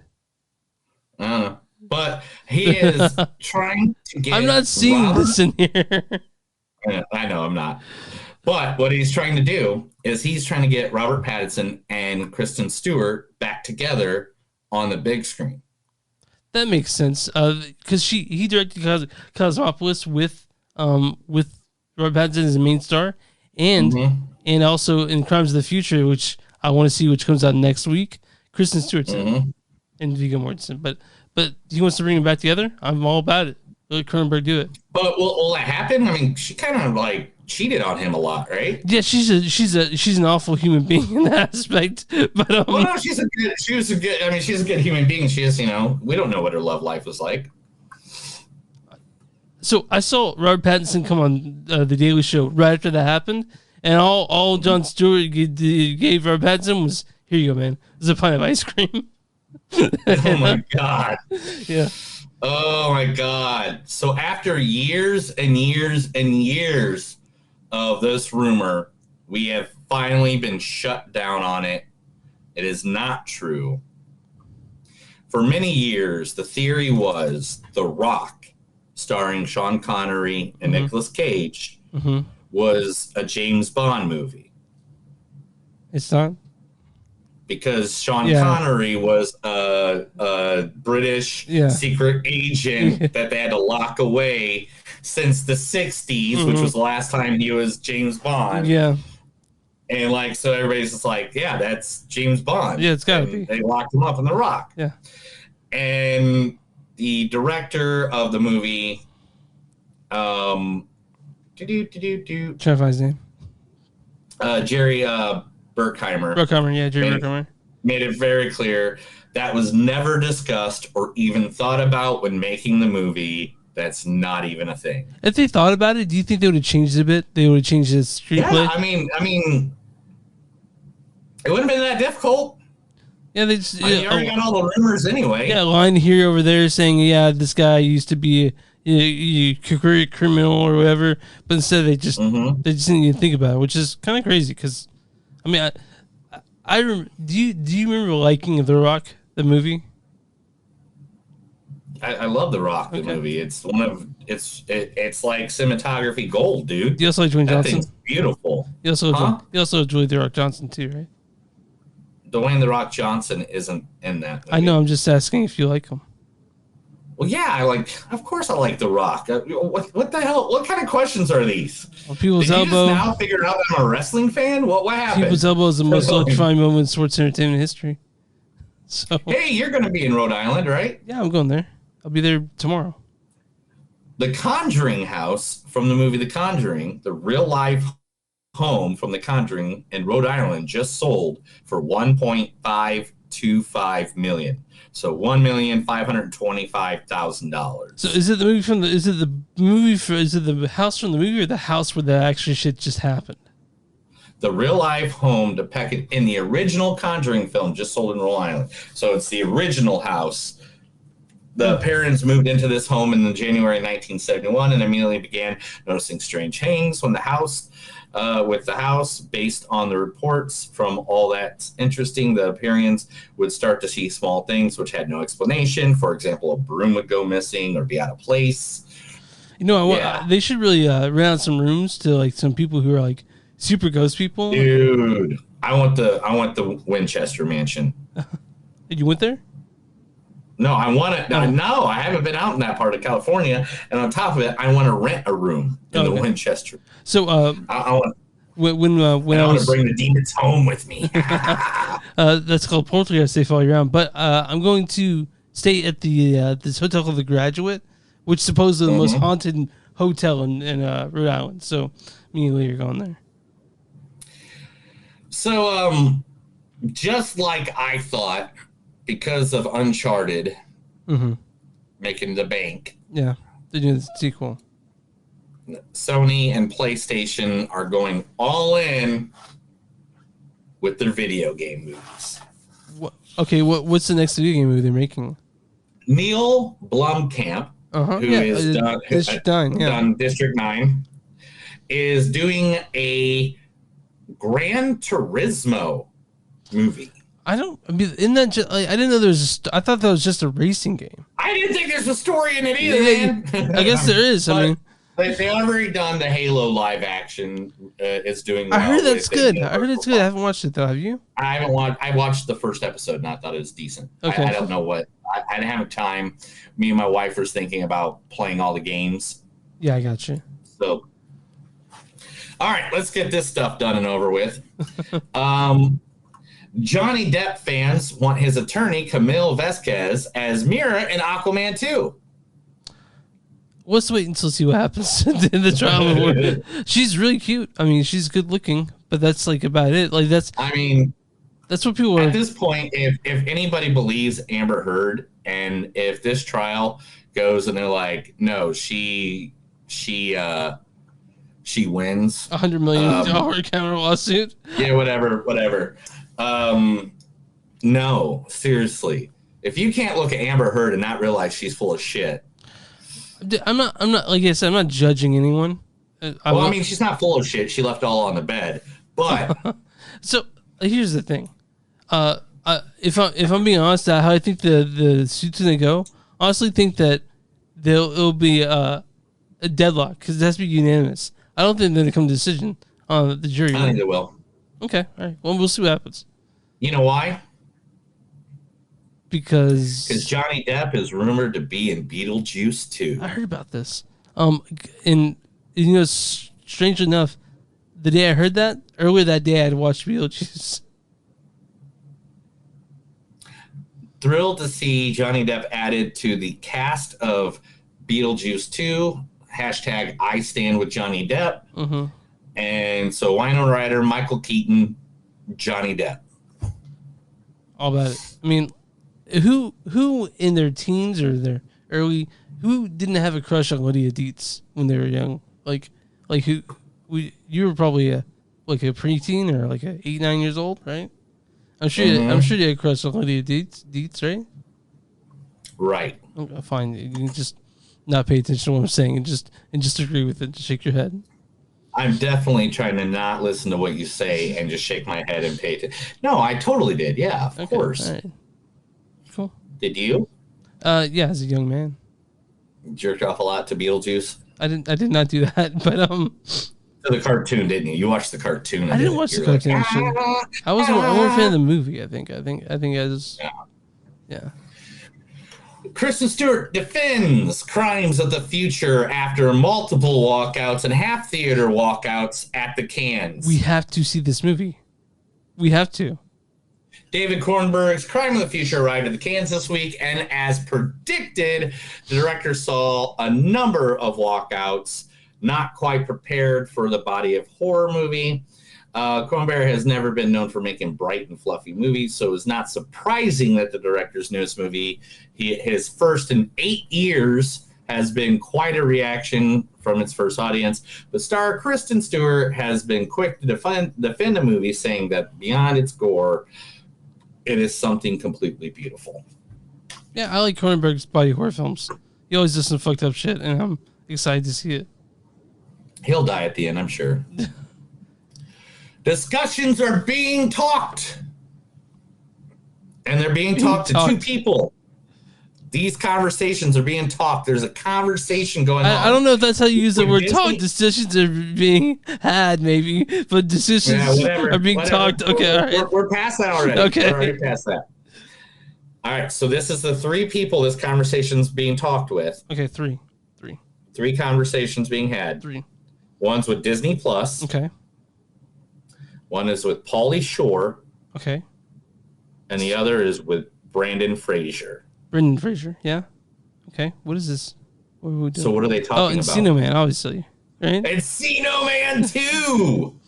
I don't know, but he is trying to get. I'm not seeing this in here. I know I'm not. But what he's trying to do is he's trying to get Robert Pattinson and Kristen Stewart back together on the big screen. That makes sense. Because he directed Cosmopolis with Robert Pattinson as the main star, and also in Crimes of the Future, which I want to see, which comes out next week. Kristen Stewart's in, and Viggo Mortensen, but he wants to bring them back together. I'm all about it. Let Cronenberg do it. But will that happen? I mean, she kind of like cheated on him a lot, right? Yeah, she's an awful human being in that aspect. But well, no, she's a good human being. She is, we don't know what her love life was like. So I saw Robert Pattinson come on the Daily Show right after that happened, and all Jon Stewart gave Robert Pattinson was, "Here you go, man. This is a pint of ice cream." Oh my god. Yeah. Oh my god. So after years and years and years of this rumor, we have finally been shut down on it. It is not true. For many years, the theory was The Rock, starring Sean Connery and Nicolas Cage, was a James Bond movie. It's not? Because Sean Connery was a British secret agent that they had to lock away since the 60s, which was the last time he was James Bond. Yeah. And so everybody's just like, yeah, that's James Bond. Yeah, it's gotta be. They locked him up in The Rock. Yeah. And the director of the movie, Trying to find his name. Jerry Bruckheimer. Jerry made it very clear that was never discussed or even thought about when making the movie. That's not even a thing. If they thought about it, do you think they would have changed it a bit? They would have changed the screenplay? Yeah, I mean, it wouldn't have been that difficult. Yeah, they you already got all the rumors anyway. Yeah, a line here over there saying, yeah, this guy used to be a criminal or whatever, but instead they just didn't even think about it, which is kind of crazy. Because, I mean, do you remember liking The Rock, the movie? I love The Rock, the movie. It's it's like cinematography gold, dude. You also like Dwayne Johnson? Thing's beautiful. You also enjoy The Rock Johnson too, right? Dwayne The Rock Johnson isn't in that movie. I know. I'm just asking if you like him. Well, yeah, of course I like The Rock. What the hell? What kind of questions are these? Well, People's Did Elbow. You just now figure out that I'm a wrestling fan? What happened? People's Elbow is the most electrifying moment in sports entertainment history. So, hey, you're going to be in Rhode Island, right? Yeah, I'm going there. I'll be there tomorrow. The Conjuring house from the movie The Conjuring, the real life home from The Conjuring in Rhode Island, just sold for $1.525 million. So $1,525,000. So is it the house from the movie or the house where the actual shit just happened? The real life home depicted in the original Conjuring film just sold in Rhode Island. So it's the original house. The parents moved into this home in January 1971 and immediately began noticing strange things with the house, based on the reports from all that's interesting. The parents would start to see small things which had no explanation. For example, a broom would go missing or be out of place. They should really rent out some rooms to some people who are super ghost people. Dude, I want the Winchester Mansion. You went there? No, I want it. No, I haven't been out in that part of California. And on top of it, I want to rent a room in the Winchester. So, I want to bring the demons home with me. That's called Poltergeist. They follow you around. But I'm going to stay at this hotel called The Graduate, which is supposedly the most haunted hotel in Rhode Island. So, me and Lee are going there. So, just like I thought, because of Uncharted making the bank, Yeah, they're doing the sequel. Sony and PlayStation are going all in with their video game movies. What's the next video game movie they're making? Neil Blomkamp, who has done District 9, is doing a Gran Turismo movie. I didn't know there was. I thought that was just a racing game. I didn't think there's a story in it either, man. I guess there is. I mean, they already done the Halo live action. It's doing. Well. I heard that's good. I heard it's good. I haven't watched it though. Have you? I haven't watched. I watched the first episode and I thought it was decent. Okay. I don't know what. I didn't have time. Me and my wife were thinking about playing all the games. Yeah, I got you. So, all right, let's get this stuff done and over with. Johnny Depp fans want his attorney Camille Vasquez as Mira in Aquaman 2. Let's wait until see what happens in the trial. She's really cute. I mean, she's good looking, but that's like about it. Like that's what people are. At this point, if anybody believes Amber Heard, and if this trial goes and they're like, no, she wins $100 million counter lawsuit. Yeah, whatever. No, seriously. If you can't look at Amber Heard and not realize she's full of shit. I'm not like I said, I'm not judging anyone. I mean, she's not full of shit. She left all on the bed. But so here's the thing. If I'm being honest, how I think the suit's gonna go, I honestly think that it'll be a deadlock because it has to be unanimous. I don't think they're gonna come to a decision on the jury. I think they will. Okay, all right. Well, we'll see what happens. You know why? Because Johnny Depp is rumored to be in Beetlejuice 2. I heard about this. And strangely enough, the day I heard that, earlier that day I had watched Beetlejuice. Thrilled to see Johnny Depp added to the cast of Beetlejuice 2. Hashtag I stand with Johnny Depp. Mm-hmm. And so Winona Ryder, Michael Keaton, Johnny Depp. All about it. I mean, who in their teens or their early, who didn't have a crush on Lydia Dietz when they were young? Like you were probably a preteen or like 8-9 years old, right? I'm sure you had a crush on Lydia Dietz, right? Right. Okay, fine. You can just not pay attention to what I'm saying and just agree with it. Just shake your head. I'm definitely trying to not listen to what you say and just shake my head and pay attention. No, I totally did. Yeah, of course. All right. Cool. Did you? Yeah, as a young man. Jerked off a lot to Beetlejuice? I did not do that, but To the cartoon, didn't you? You watched the cartoon. I didn't watch the cartoon. I was more a fan of the movie. I think I was. Yeah. Kristen Stewart defends Crimes of the Future after multiple walkouts and half theater walkouts at the Cannes. We have to see this movie. We have to. David Cronenberg's Crime of the Future arrived at the Cannes this week, and as predicted, the director saw a number of walkouts, not quite prepared for the body of horror movie. Cronenberg has never been known for making bright and fluffy movies, so it's not surprising that the director's newest movie, his first in 8 years, has been quite a reaction from its first audience. But star Kristen Stewart has been quick to defend the movie, saying that beyond its gore, it is something completely beautiful. Yeah, I like Cronenberg's body horror films. He always does some fucked up shit, and I'm excited to see it. He'll die at the end, I'm sure. Discussions are being talked. And they're being talked to two people. These conversations are being talked. There's a conversation going on. I don't know if that's how you use the word talk. Decisions are being had, maybe, but decisions are being talked. Okay, all right. We're past that already. Okay. We're already past that. All right, so this is the three people this conversation's being talked with. Okay, three. Three conversations being had. Three. One's with Disney Plus. Okay. One is with Pauly Shore. Okay. And the other is with Brandon Fraser. Brendan Fraser, yeah. Okay, what is this? What are we doing? So what are they talking about? Encino Man, obviously. Right? Encino Man 2!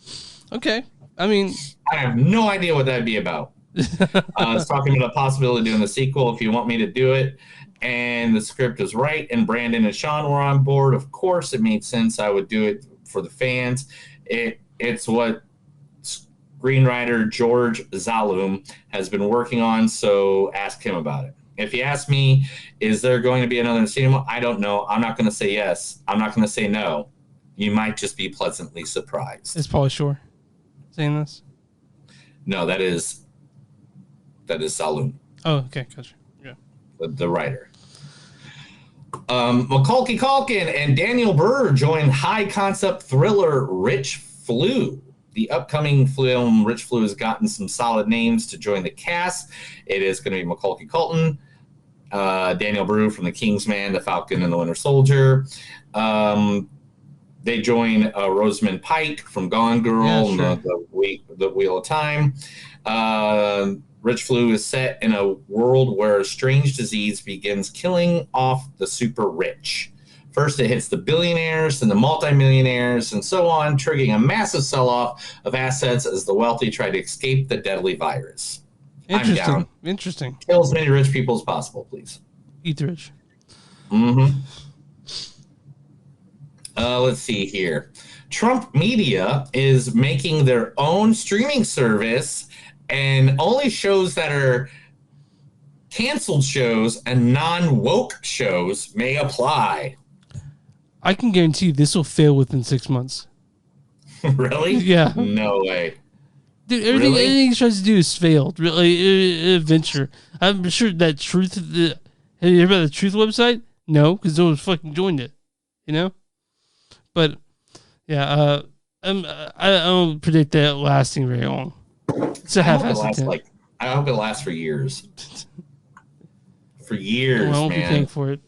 Okay. I mean, I have no idea what that'd be about. It's talking about the possibility of doing the sequel if you want me to do it. And the script is right, and Brandon and Sean were on board. Of course, it made sense. I would do it for the fans. It's what screenwriter George Zalum has been working on, so ask him about it. If you ask me, is there going to be another cinema? I don't know. I'm not going to say yes. I'm not going to say no. You might just be pleasantly surprised. Is Pauly Shore saying this? No, that is Zalum. Oh, okay, gotcha. Yeah, the writer. Macaulay Culkin and Daniel Burr join high-concept thriller Rich Flew. The upcoming film Rich Flew has gotten some solid names to join the cast. It is going to be Macaulay Culkin, Daniel Burr from The Kingsman, The Falcon and the Winter Soldier. They join Rosamund Pike from Gone Girl, and the Wheel of Time. Rich Flew is set in a world where a strange disease begins killing off the super rich. First, it hits the billionaires, then the multimillionaires, and so on, triggering a massive sell-off of assets as the wealthy try to escape the deadly virus. Interesting. I'm down. Interesting. Kill as many rich people as possible, please. Eat the rich. Mm-hmm. Let's see here. Trump Media is making their own streaming service, and only shows that are canceled shows and non-woke shows may apply. I can guarantee this will fail within 6 months. Really? Yeah. No way. Dude, everything he tries to do is failed. Really, venture. I'm sure that Truth. Have you heard about the Truth website? No, because no one fucking joined it. You know. But yeah, I don't predict that lasting very long. It's a half-assed attempt. I hope it lasts for years. For years, I won't man. be paying for it.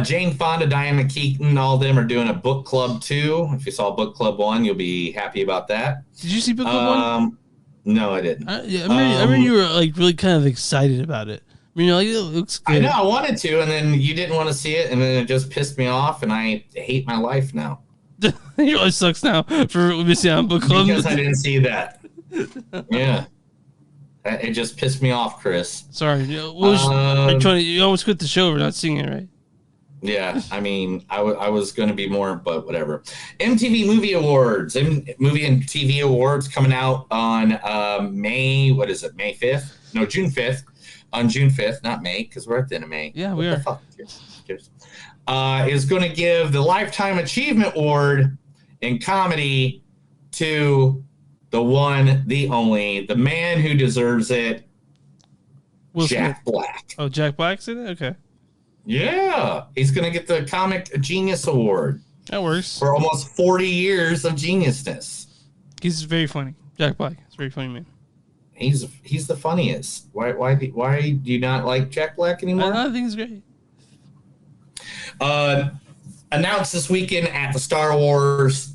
Jane Fonda, Diana Keaton, all of them are doing a book club too. If you saw book club 1, you'll be happy about that. Did you see book club 1? No, I didn't. I remember you were like really kind of excited about it. I mean, like, it looks good. I know, I wanted to, and then you didn't want to see it, and then it just pissed me off, and I hate my life now. It really sucks now for missing out on book club. Because I didn't see that. Yeah. It just pissed me off, Chris. Sorry. You almost quit the show for not seeing it, right? Yeah, I mean, I was going to be more, but whatever. MTV Movie Awards. Movie and TV Awards coming out on May 5th? No, June 5th. On June 5th, not May, because we're at the end of May. Yeah, we are. Cheers. Is going to give the Lifetime Achievement Award in comedy to the one, the only, the man who deserves it, Jack Black. Oh, Jack Black's in it? Okay. Yeah, he's going to get the Comic Genius Award. That works. For almost 40 years of geniusness. He's very funny. Jack Black. He's a very funny man. He's the funniest. Why do you not like Jack Black anymore? I think he's great. Announced this weekend at the Star Wars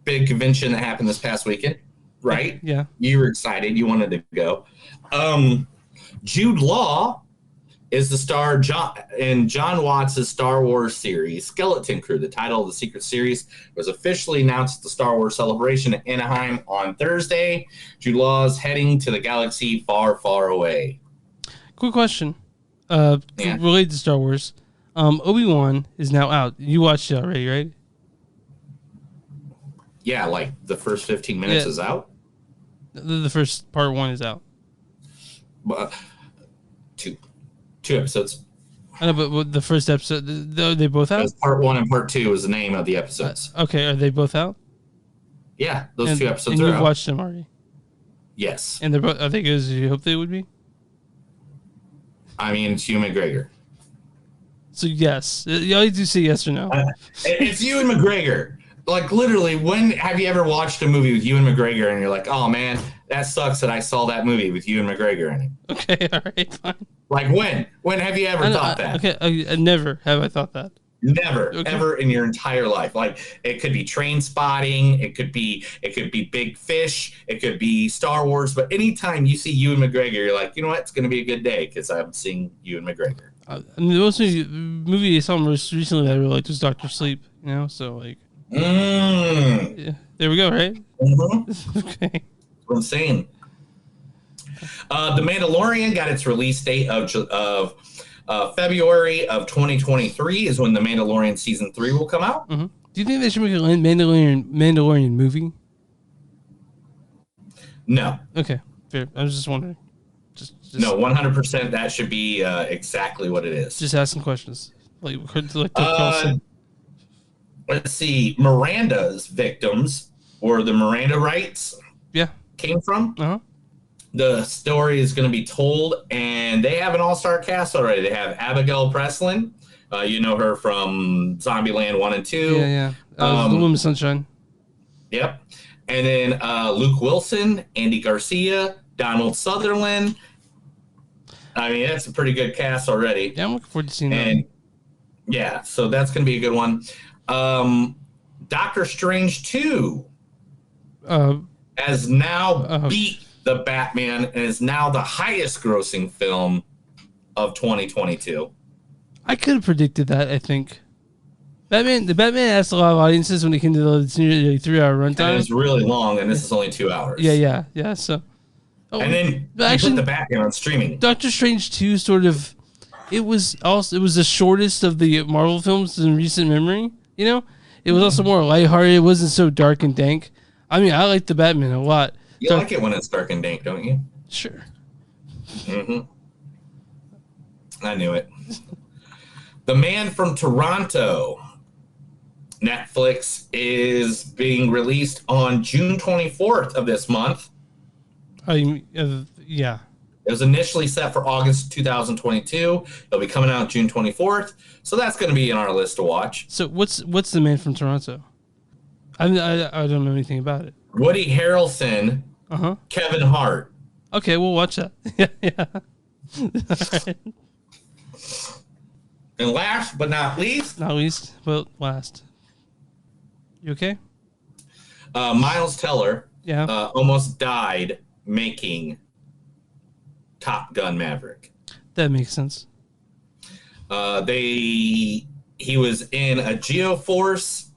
big convention that happened this past weekend, right? Yeah. You were excited. You wanted to go. Jude Law is the star in John Watts' Star Wars series, Skeleton Crew. The title of the secret series was officially announced at the Star Wars Celebration in Anaheim on Thursday. Jude Law is heading to the galaxy far, far away. Quick question. Related to Star Wars. Obi-Wan is now out. You watched it already, right? Yeah, like the first 15 minutes is out? The first part 1 is out. Two episodes. I know, but the first episode, are they both out? Part 1 and part 2 is the name of the episodes. Okay, are they both out? Yeah, those 2 episodes are out. And you've watched them already? Yes. And they're both, are they good as you hope they would be? I mean, it's Ewan McGregor. So yes. All you do say yes or no. It's Ewan McGregor. Like, literally, when have you ever watched a movie with Ewan McGregor and you're like, oh, man, that sucks that I saw that movie with Ewan McGregor in it? Okay, all right, fine. Like, when? When have you ever thought that? Okay, never have I thought that. Never, ever in your entire life. Like, it could be Train Spotting, it could be Big Fish, it could be Star Wars, but anytime you see Ewan McGregor, you're like, you know what, it's going to be a good day because I'm seeing Ewan McGregor. The most movie I saw most recently that I really liked was Dr. Sleep, you know, so like. Yeah, there we go, right? Okay. Insane. The Mandalorian got its release date of February of 2023 is when The Mandalorian season 3 will come out. Do you think they should make a Mandalorian movie? No. Okay, fair. I was just wondering. Just no, 100%. That should be exactly what it is. Just asking questions. Let's see. Miranda's victims, or the Miranda rights, came from. The story is going to be told, and they have an all-star cast already. They have Abigail Breslin. You know her from Zombieland 1 and 2. The Woman Sunshine. Yep. And then Luke Wilson, Andy Garcia, Donald Sutherland. I mean, that's a pretty good cast already. Yeah, I'm looking forward to seeing that. Yeah, so that's going to be a good one. Doctor Strange 2 has now beat the Batman and is now the highest grossing film of 2022. I could have predicted that, I think. The Batman asked a lot of audiences when it came to the 3-hour runtime. And it's really long, and this is only 2 hours. Yeah. So, and then you put the Batman on streaming. Doctor Strange 2 sort of, it was the shortest of the Marvel films in recent memory. You know, it was also more lighthearted. It wasn't so dark and dank. I mean, I like the Batman a lot. You like it when it's dark and dank, don't you? Sure. I knew it. The Man from Toronto. Netflix is being released on June 24th of this month. Yeah. It was initially set for August 2022. It'll be coming out June 24th. So that's going to be in our list to watch. So what's The Man from Toronto? I don't know anything about it. Woody Harrelson, Kevin Hart. Okay, we'll watch that. Yeah. Right. And last but not least. Last. You okay? Miles Teller almost died making Top Gun Maverick. That makes sense. He was in a geoforce.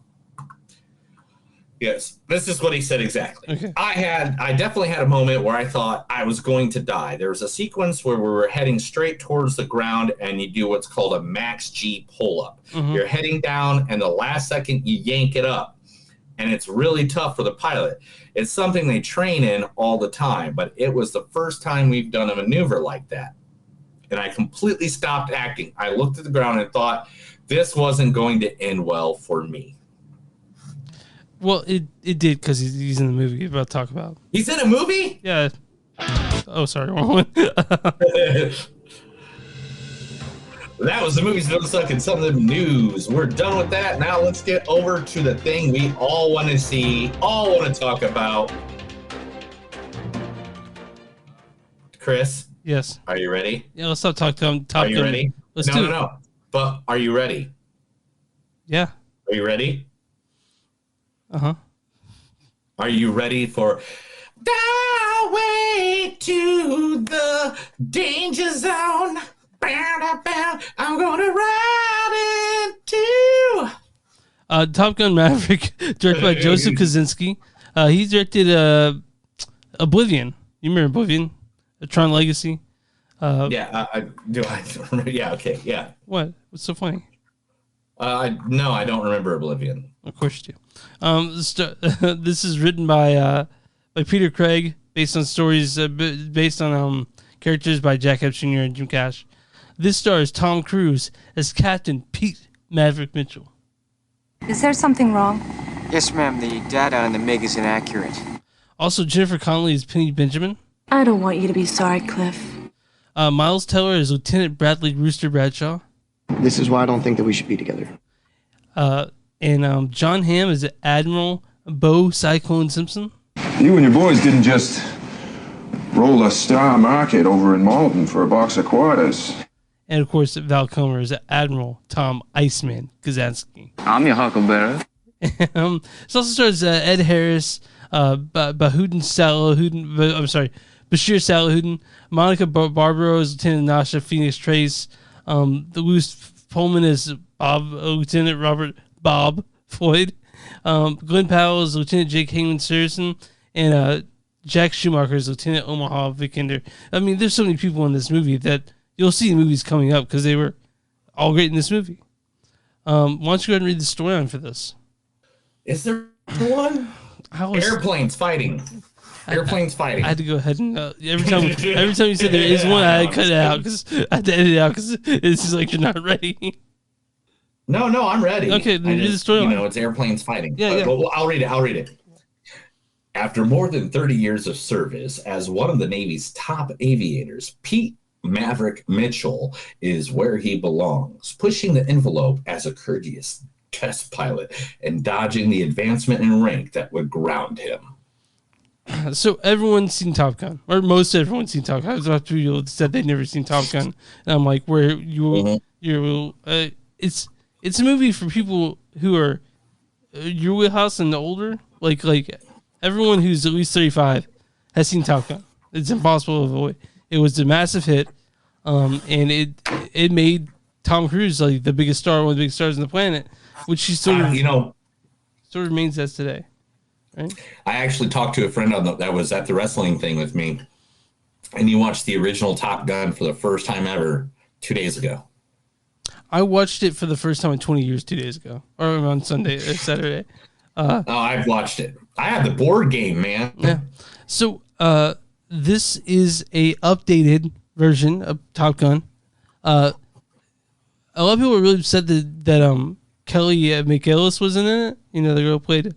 Yes, this is what he said exactly. Okay. I definitely had a moment where I thought I was going to die. There was a sequence where we were heading straight towards the ground, and you do what's called a max G pull-up. You're heading down, and the last second you yank it up, and it's really tough for the pilot. It's something they train in all the time, but it was the first time we've done a maneuver like that. And I completely stopped acting. I looked at the ground and thought, this wasn't going to end well for me. Well, it did, because he's in the movie you're about to talk about. He's in a movie? Yeah. Oh, sorry, wrong one. That was the movies don't suck and some of the news. We're done with that. Now let's get over to the thing we all want to see, all want to talk about. Chris? Yes. Are you ready? Yeah, let's stop talking Top Gun. Are you ready? Let's do it. No. But are you ready? Yeah. Are you ready? Are you ready for the way to the danger zone? I'm gonna ride into Top Gun Maverick, directed by Joseph Kosinski. He directed Oblivion. You remember Oblivion? Tron Legacy. I do. Yeah. Okay. Yeah. What? What's so funny? No, I don't remember Oblivion. Of course you do. This is written by Peter Craig, based on stories based on characters by Jack Epstein and Jim Cash. This stars Tom Cruise as Captain Pete Maverick Mitchell. Is there something wrong? Yes, ma'am. The data on the MiG is inaccurate. Also, Jennifer Connelly is Penny Benjamin. I don't want you to be sorry, Cliff. Miles Teller is Lieutenant Bradley Rooster Bradshaw. This is why I don't think that we should be together. And John Hamm is Admiral Bo Cyclone Simpson. You and your boys didn't just roll a Star Market over in Malden for a box of quarters. And of course, Val Kilmer is Admiral Tom Iceman Kazansky. I'm your huckleberry. It also stars Ed Harris, Bashir Salahuddin, Monica Barbaro is Lieutenant Nasha Phoenix Trace, the Louis Pullman is Lieutenant Robert Bob Floyd, Glenn Powell is Lieutenant Jake Hangman Saracen, and Jack Schumacher is Lieutenant Omaha Vikander. I mean, there's so many people in this movie that you'll see in movies coming up because they were all great in this movie. Why don't you go ahead and read the storyline for this? Is there one? Airplanes fighting. Airplanes fighting. I had to go ahead and every time you said there is one, I had to cut it out because I had to edit it out because it's just like you're not ready. No, I'm ready. Okay, then read the storyline. You know, it's airplanes fighting. Yeah. Well, I'll read it. After more than 30 years of service as one of the Navy's top aviators, Pete Maverick Mitchell is where he belongs, pushing the envelope as a courteous test pilot and dodging the advancement in rank that would ground him. So everyone's seen Top Gun, or most everyone's seen Top Gun. I was about to people that said they'd never seen Top Gun, and I'm like, where it's a movie for people who are your wheelhouse and older. Like everyone who's at least 35 has seen Top Gun. It's impossible to avoid. It was a massive hit, and it made Tom Cruise like the biggest star, one of the biggest stars on the planet, which he sort of remains as today. Right? I actually talked to a friend that was at the wrestling thing with me, and he watched the original Top Gun for the first time ever 2 days ago. I watched it for the first time in 20 years 2 days ago, or on Sunday or Saturday. I've watched it. I have the board game, man. Yeah. So this is a updated version of Top Gun. A lot of people were really upset that Kelly McGillis wasn't in it. You know, the girl who played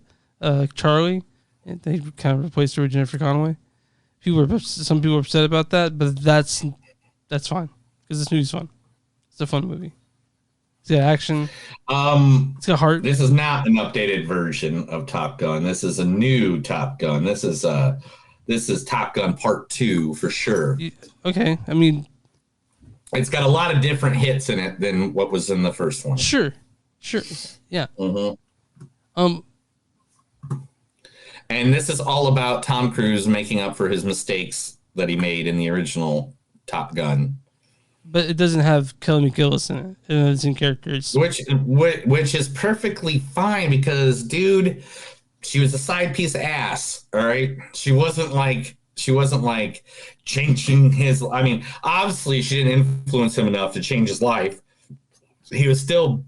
Charlie. And they kind of replaced her with Jennifer Connelly. Some people were upset about that, but that's fine because this movie's fun. It's a fun movie. It's got action. It's got heart. This is not an updated version of Top Gun. This is a new Top Gun. This is Top Gun Part 2 for sure. Okay, I mean, it's got a lot of different hits in it than what was in the first one. Sure, yeah. Mm-hmm. And this is all about Tom Cruise making up for his mistakes that he made in the original Top Gun. But it doesn't have Kelly McGillis in it. It's in characters. Which is perfectly fine because, dude, she was a side piece of ass, all right? She wasn't like changing his... I mean, obviously she didn't influence him enough to change his life. He was still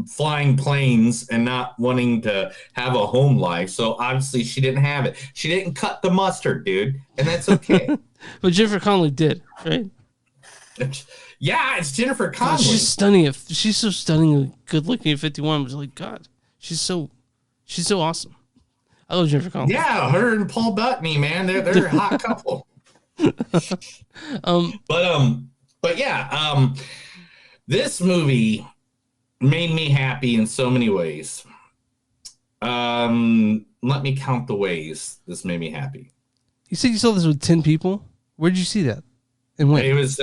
flying planes and not wanting to have a home life. So obviously she didn't have it. She didn't cut the mustard, dude. And that's okay. But Jennifer Connelly did, right? Yeah, it's Jennifer Connelly. God, she's stunning. She's so stunningly good looking at 51. I was like, God, she's so awesome. I love Jennifer Connelly. Yeah, her and Paul Bettany, man, they're a hot couple. But yeah, this movie made me happy in so many ways. Let me count the ways this made me happy. You said you saw this with 10 people? Where did you see that? And when? It was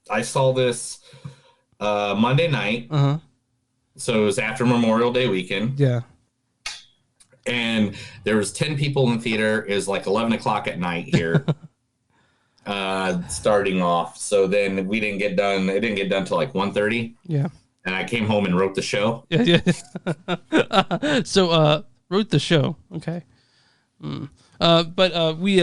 I saw this Monday night. Uh-huh. So it was after Memorial Day weekend. Yeah. And there was 10 people in the theater. It was like 11 o'clock at night here. Starting off. So then we didn't get done. It didn't get done till like 1:30. Yeah. And I came home and wrote the show. Yeah. So wrote the show. Okay. But we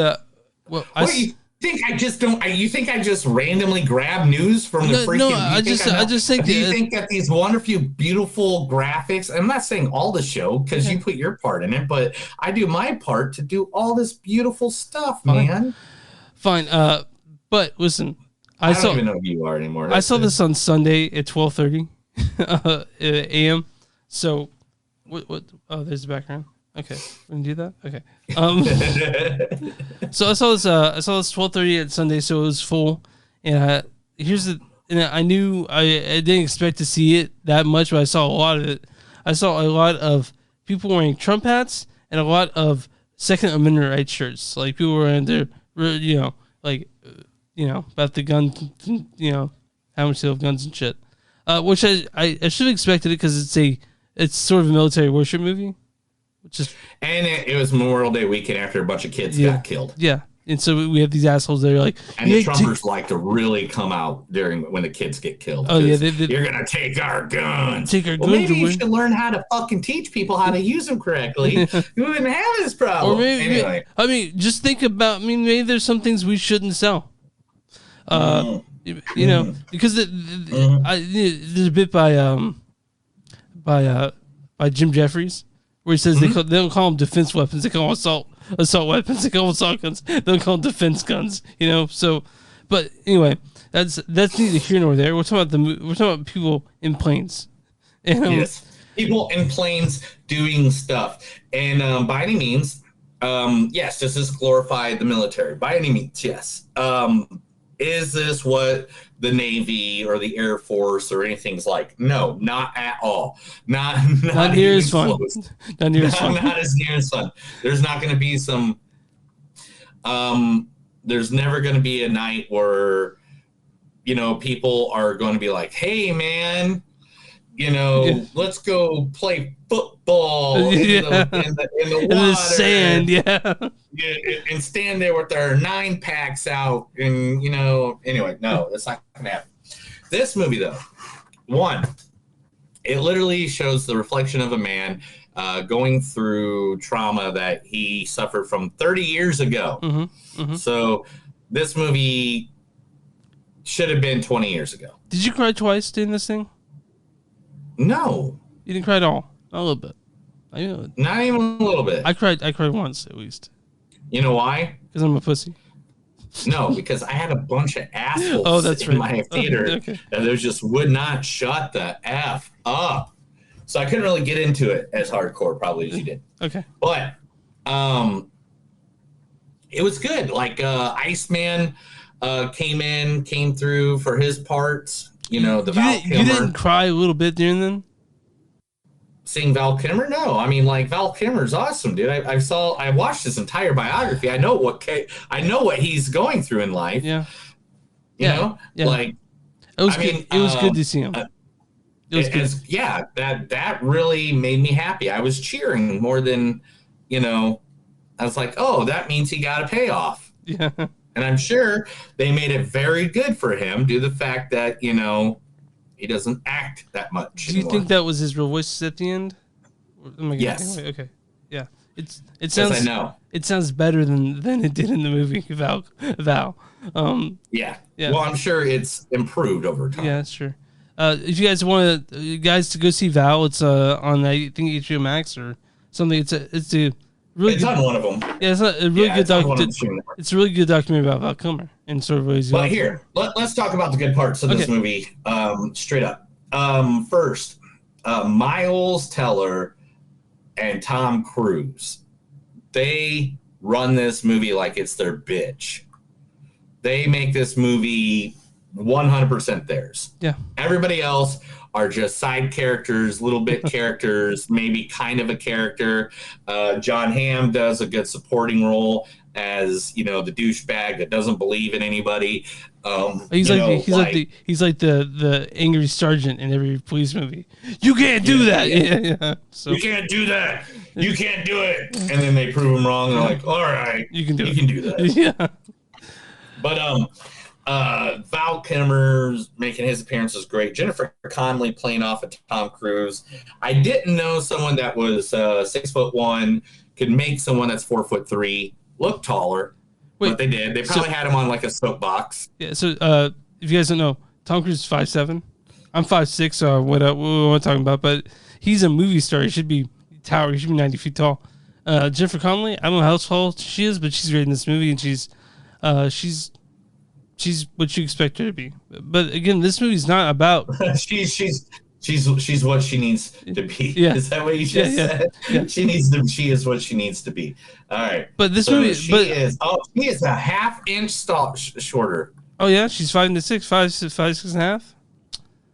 well, you think I just don't? You think I just randomly grab news from the freaking? No, I just think. Do you think that these wonderful, beautiful graphics? I'm not saying all the show because you put your part in it, but I do my part to do all this beautiful stuff, man. Fine. But listen, I don't even know who you are anymore. I saw this on Sunday at 12:30 a.m. So, what? Oh, there's the background. Okay, we can do that. Okay. So I saw this 12:30 at Sunday, so it was full. And I knew I didn't expect to see it that much, but I saw a lot of it. I saw a lot of people wearing Trump hats and a lot of Second Amendment rights shirts. Like people were in there, about the gun, how much they have guns and shit. Which I should have expected it because it's sort of a military worship movie. And it was Memorial Day weekend after a bunch of kids got killed. Yeah. And so we have these assholes that are like, and the Trumpers like to really come out when the kids get killed. Oh yeah, you're gonna take our guns. Take our well, guns. Maybe you should learn how to fucking teach people how to use them correctly. You wouldn't have this problem. Or maybe, anyway, I mean, just think about. I mean, maybe there's some things we shouldn't sell. You know, because there's a bit by Jim Jeffries where he says they don't call them defense weapons, they call them assault weapons, they call them assault guns, they don't call them defense guns. You know, so but anyway, that's neither here nor there. We're talking about people in planes. And, yes, people in planes doing stuff, and by any means, yes, this is glorified the military. By any means, yes. Is this what the Navy or the Air Force or anything's like? No, not at all. Not near as fun. Not near as fun. Not as near as fun. There's not going to be some. There's never going to be a night where, people are going to be like, "Hey, man, let's go play football in the water, in the sand, and stand there with their 9-packs out, and anyway, no, that's not gonna happen. This movie, though, it literally shows the reflection of a man going through trauma that he suffered from 30 years ago. So this movie should have been 20 years ago. Did you cry twice during this thing? No. You didn't cry at all? Not a little bit. Not even a little bit. I cried once at least. You know why? Because I'm a pussy. No, because I had a bunch of assholes in my theater and they just would not shut the F up. So I couldn't really get into it as hardcore probably as you did. Okay. But it was good. Like Iceman came through for his parts. Val Kilmer. You didn't cry a little bit during then? Seeing Val Kilmer? No. I mean, like, Val Kilmer's awesome, dude. I watched his entire biography. I know what he's going through in life. Yeah. You know? Like, it was good. It was good to see him. It was good. That really made me happy. I was cheering more than, I was like, oh, that means he got a payoff. Yeah. And I'm sure they made it very good for him due to the fact that, he doesn't act that much. Do you think that was his real voice at the end? Yes. Okay. Yeah. It sounds. I know. It sounds better than it did in the movie Val. Yeah. Well, I'm sure it's improved over time. Yeah, sure. If you guys want to go see Val, it's on I think HBO Max or something. It's a really it's good, on one of them. Yeah, it's a really good it's a really good documentary about Val Kilmer and sort of what he's going. But here, let's talk about the good parts of this movie. Straight up. First, Miles Teller and Tom Cruise. They run this movie like it's their bitch. They make this movie 100% theirs. Yeah. Everybody else are just side characters, little bit characters, maybe kind of a character. John Hamm does a good supporting role as, the douchebag that doesn't believe in anybody. He's like the angry sergeant in every police movie. You can't do that. Yeah. So you can't do that. You can't do it. And then they prove him wrong. They're like, all right, you can do that. Yeah. But Val Kilmer's making his appearance is great. Jennifer Connelly playing off of Tom Cruise. I didn't know someone that was 6'1" could make someone that's 4'3" look taller. But they did. They probably had him on like a soapbox. Yeah. So if you guys don't know, Tom Cruise is 5'7". I'm 5'6", so what we're talking about. But he's a movie star. He should be towering. He should be 90 feet tall. Jennifer Connelly, I don't know how tall she is, but she's great in this movie, and she's what you expect her to be. But again, this movie's not about. She's what she needs to be. Yeah. Is that what you just said? Yeah. She is what she needs to be. All right. But this movie, she is a half-inch shorter. Oh yeah, she's 5'6", 5'6.5".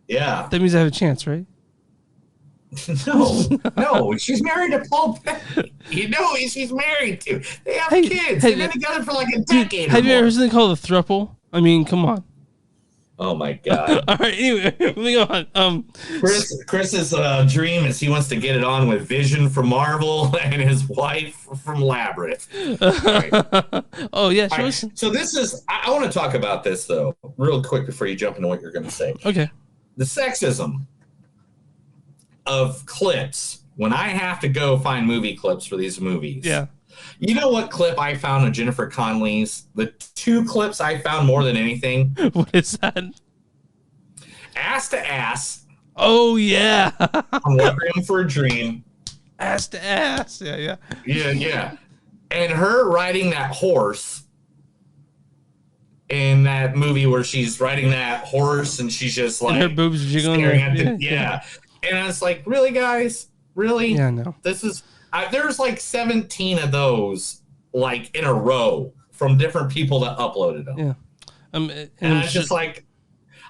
Yeah. That means I have a chance, right? No, she's married to Paul Bettany. You know who she's married to. They have kids. They've been together for like a decade. Have you ever heard something called a throuple? I mean, come on. Oh my god! All right, anyway, moving on. Chris's dream is he wants to get it on with Vision from Marvel and his wife from Labyrinth. Right. Oh yeah, All right. So this is. I want to talk about this though, real quick before you jump into what you're going to say. Okay. The sexism of clips when I have to go find movie clips for these movies. Yeah. You know what clip I found of Jennifer Connelly's? The 2 clips I found more than anything. What is that? Ass to Ass. Oh yeah. I'm Requiem for a Dream. Ass to Ass. Yeah. Yeah. And her riding that horse in that movie where she's riding that horse and she's just like and her boobs jiggling. Staring at yeah. And I was like, really, guys? Really? Yeah, no. This is there's like 17 of those like in a row from different people that uploaded them. Yeah. And I was just like,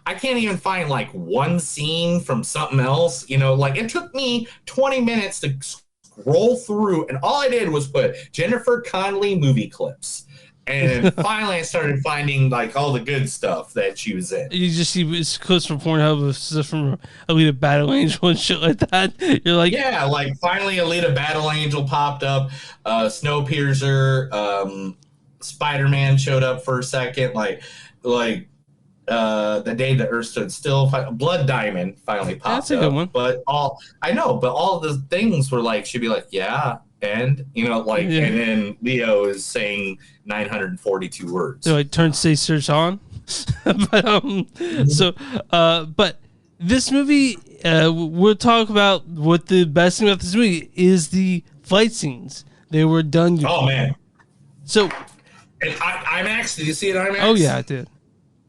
I can't even find like one scene from something else. You know, like it took me 20 minutes to scroll through, and all I did was put Jennifer Connelly movie clips. And finally, I started finding like all the good stuff that she was in. You just see clips from Pornhub of stuff from Alita Battle Angel and shit like that. You're like, yeah, like finally, Alita Battle Angel popped up. Snowpiercer, Spider-Man showed up for a second. Like the day the Earth stood still. Blood Diamond finally popped up. That's a good one. But all the things were like she'd be like, yeah. And and then Leo is saying 942 words. So like turn say search on. But this movie, we'll talk about what the best thing about this movie is the fight scenes. They were done. Oh man! So, and IMAX. Did you see it IMAX? Oh yeah, I did.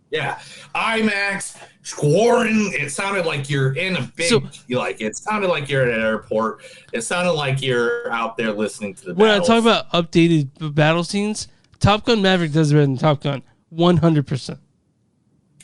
Yeah, IMAX. Scoring. It sounded like you're in a big. It sounded like you're at an airport. It sounded like you're out there listening to the. When battles. I talk about updated battle scenes, Top Gun Maverick does better than Top Gun, 100%.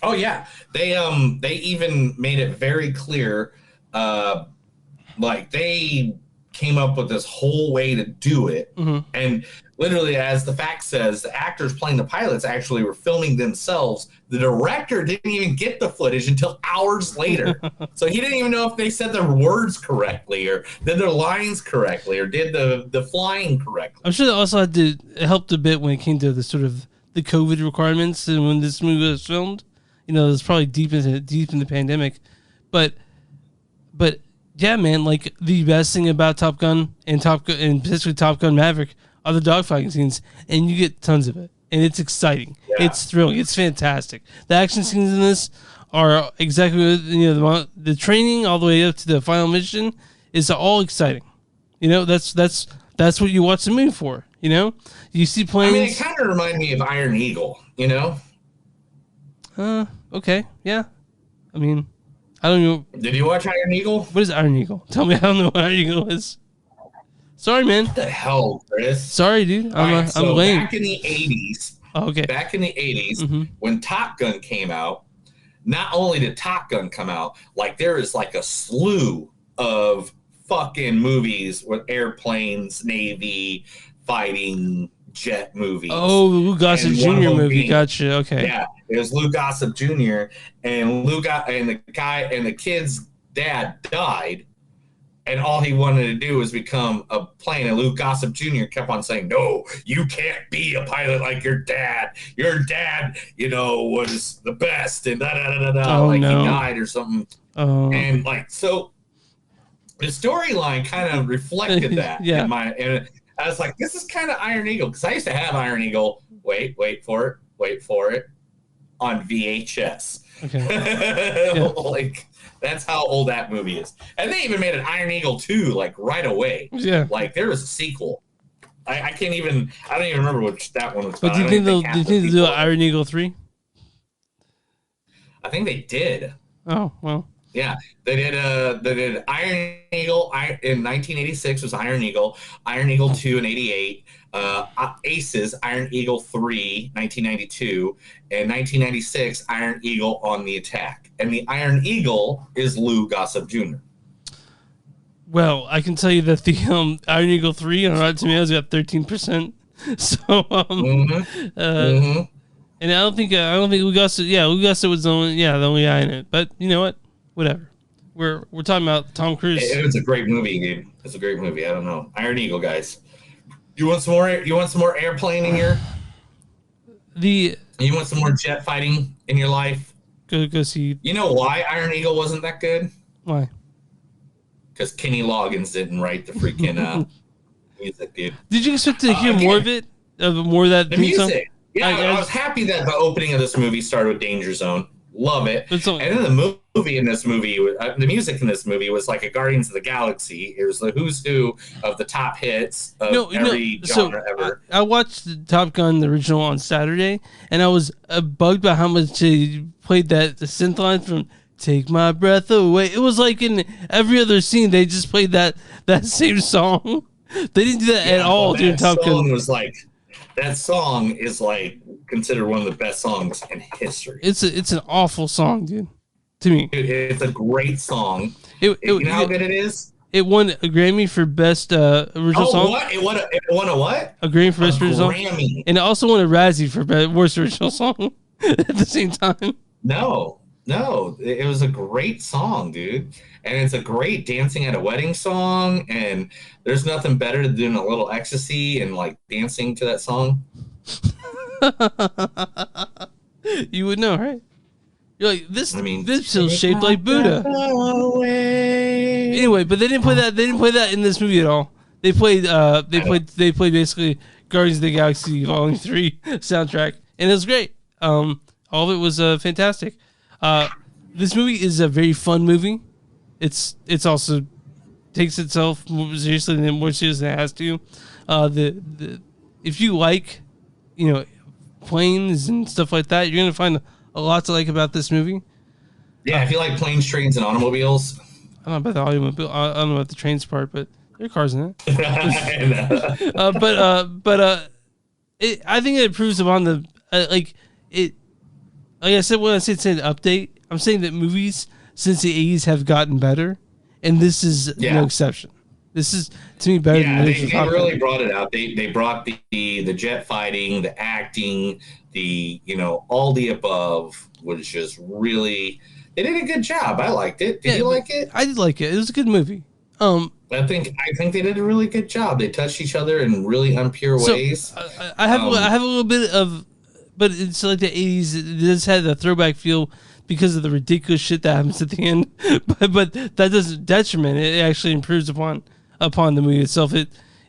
Oh yeah, they even made it very clear. Like they came up with this whole way to do it, and literally, as the fact says, the actors playing the pilots actually were filming themselves. The director didn't even get the footage until hours later. So he didn't even know if they said their words correctly or did their lines correctly or did the flying correctly. I'm sure that also had to it helped a bit when it came to the sort of the COVID requirements and when this movie was filmed. It was probably deep in the pandemic. But yeah, man, like the best thing about Top Gun and particularly Top Gun Maverick are the dogfighting scenes, and you get tons of it. And it's exciting. Yeah. It's thrilling. It's fantastic. The action scenes in this are exactly the training all the way up to the final mission is all exciting. That's what you watch the movie for. You see planes. I mean, it kind of reminded me of Iron Eagle. Okay, yeah. I mean, I don't know. Did you watch Iron Eagle? What is Iron Eagle? Tell me, I don't know what Iron Eagle is. Sorry, man. What the hell, Chris? Sorry, dude. I'm lame. Back in the 80s. Okay. Back in the 80s, when Top Gun came out, not only did Top Gun come out, like there is like a slew of fucking movies with airplanes, Navy, fighting, jet movies. Oh, Lou Gossett Jr. movie. Gotcha. Okay. Yeah, it was Lou Gossett Jr. and the kid's dad died. And all he wanted to do was become a plane. And Lou Gossett Jr. kept on saying, no, you can't be a pilot like your dad. Your dad, was the best. And Oh, like no. he died or something. Oh. And so the storyline kind of reflected that. Yeah. And I was like, this is kind of Iron Eagle. Because I used to have Iron Eagle. Wait for it. On VHS. Okay. Yeah. That's how old that movie is. And they even made an Iron Eagle 2, right away. Yeah. Like, there was a sequel. I don't even remember which that one was. But do you think they'll do Iron Eagle 3? I think they did. Oh, well. Yeah. They did Iron Eagle in 1986 was Iron Eagle 2 in 88. Aces, Iron Eagle 3, 1992, and 1996, Iron Eagle on the Attack. And the Iron Eagle is Lou Gossett Jr. Well, I can tell you that the Iron Eagle 3 on Rotten Tomatoes got 13%. So, And I don't think Augusta was the only guy in it. But you know what? Whatever. We're talking about Tom Cruise. It was a great movie, dude. It's a great movie. I don't know. Iron Eagle, guys. You want some more airplane in your? You want some more jet fighting in your life? Go see. You know why Iron Eagle wasn't that good? Why? Because Kenny Loggins didn't write the freaking music, dude. Did you expect to hear more of it? More of that The theme song? music. Yeah, I was happy that the opening of this movie started with Danger Zone. Love it. And then the movie in this movie, the music in this movie was like a Guardians of the Galaxy. It was the who's who of the top hits of every genre ever. I watched Top Gun, the original, on Saturday, and I was bugged by how much they played the synth line from "Take My Breath Away." It was like in every other scene, they just played that same song. They didn't do that at all during Top Gun. That song is like considered one of the best songs in history. It's an awful song, dude. To me, dude, it's a great song. You know how good it is? It won a Grammy for best original song. What? It won a what? A Grammy for best original song. And it also won a Razzie for worst original song at the same time. No, it was a great song, dude. And it's a great dancing at a wedding song. And there's nothing better than doing a little ecstasy and like dancing to that song. You would know, right? You're like, this feels shaped like Buddha. Anyway, but they didn't play that. They didn't play that in this movie at all. They played. They played basically Guardians of the Galaxy Volume 3 soundtrack, and it was great. All of it was fantastic. This movie is a very fun movie. It's also takes itself more seriously than it has to. If you like, planes and stuff like that, you're gonna find a lot to like about this movie. Yeah, if you like planes, trains, and automobiles. I don't know about the automobile. I don't know about the trains part, but there are cars in it. I think it improves upon the like I said when I said it's an update. I'm saying that movies since the 80s have gotten better, and this is no exception. This is to me better than they really brought it out. They brought the jet fighting, the acting, all the above was just really. They did a good job. I liked it. Did you like it? I did like it. It was a good movie. I think they did a really good job. They touched each other in really impure ways. I have a little bit of, but it's like the 80s. It does have a throwback feel because of the ridiculous shit that happens at the end. but that doesn't detriment. It actually improves upon the movie itself.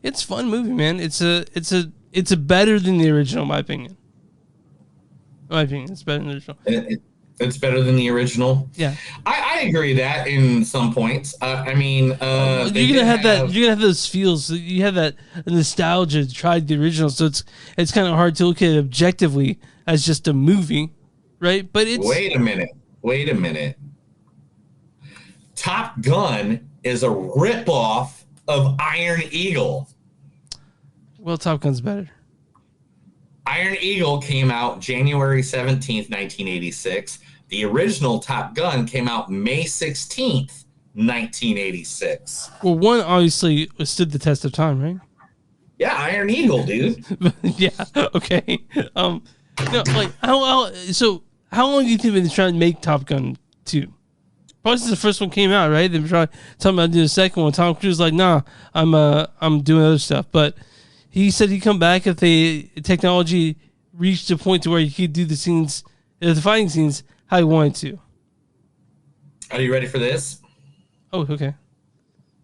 It's a fun movie, man. It's a better than the original, in my opinion. It's better than the original. It's better than the original. Yeah, I agree that in some points. You're gonna have those feels. You have that nostalgia to try the original, so it's kind of hard to look at it objectively as just a movie, right? But it's wait a minute. Top Gun is a ripoff of Iron Eagle. Well, Top Gun's better. Iron Eagle came out January 17th, 1986. The original Top Gun came out May 16th, 1986. Well, one obviously stood the test of time, right? Yeah, Iron Eagle, dude. Yeah, okay. No, like how long do you think they've been trying to make Top Gun 2? Probably since the first one came out, right? They've been talking about doing the second one. Tom Cruise was like, nah, I'm doing other stuff. But he said he'd come back if the technology reached a point to where he could do the scenes, the fighting scenes, how he wanted to. Are you ready for this? Oh, okay.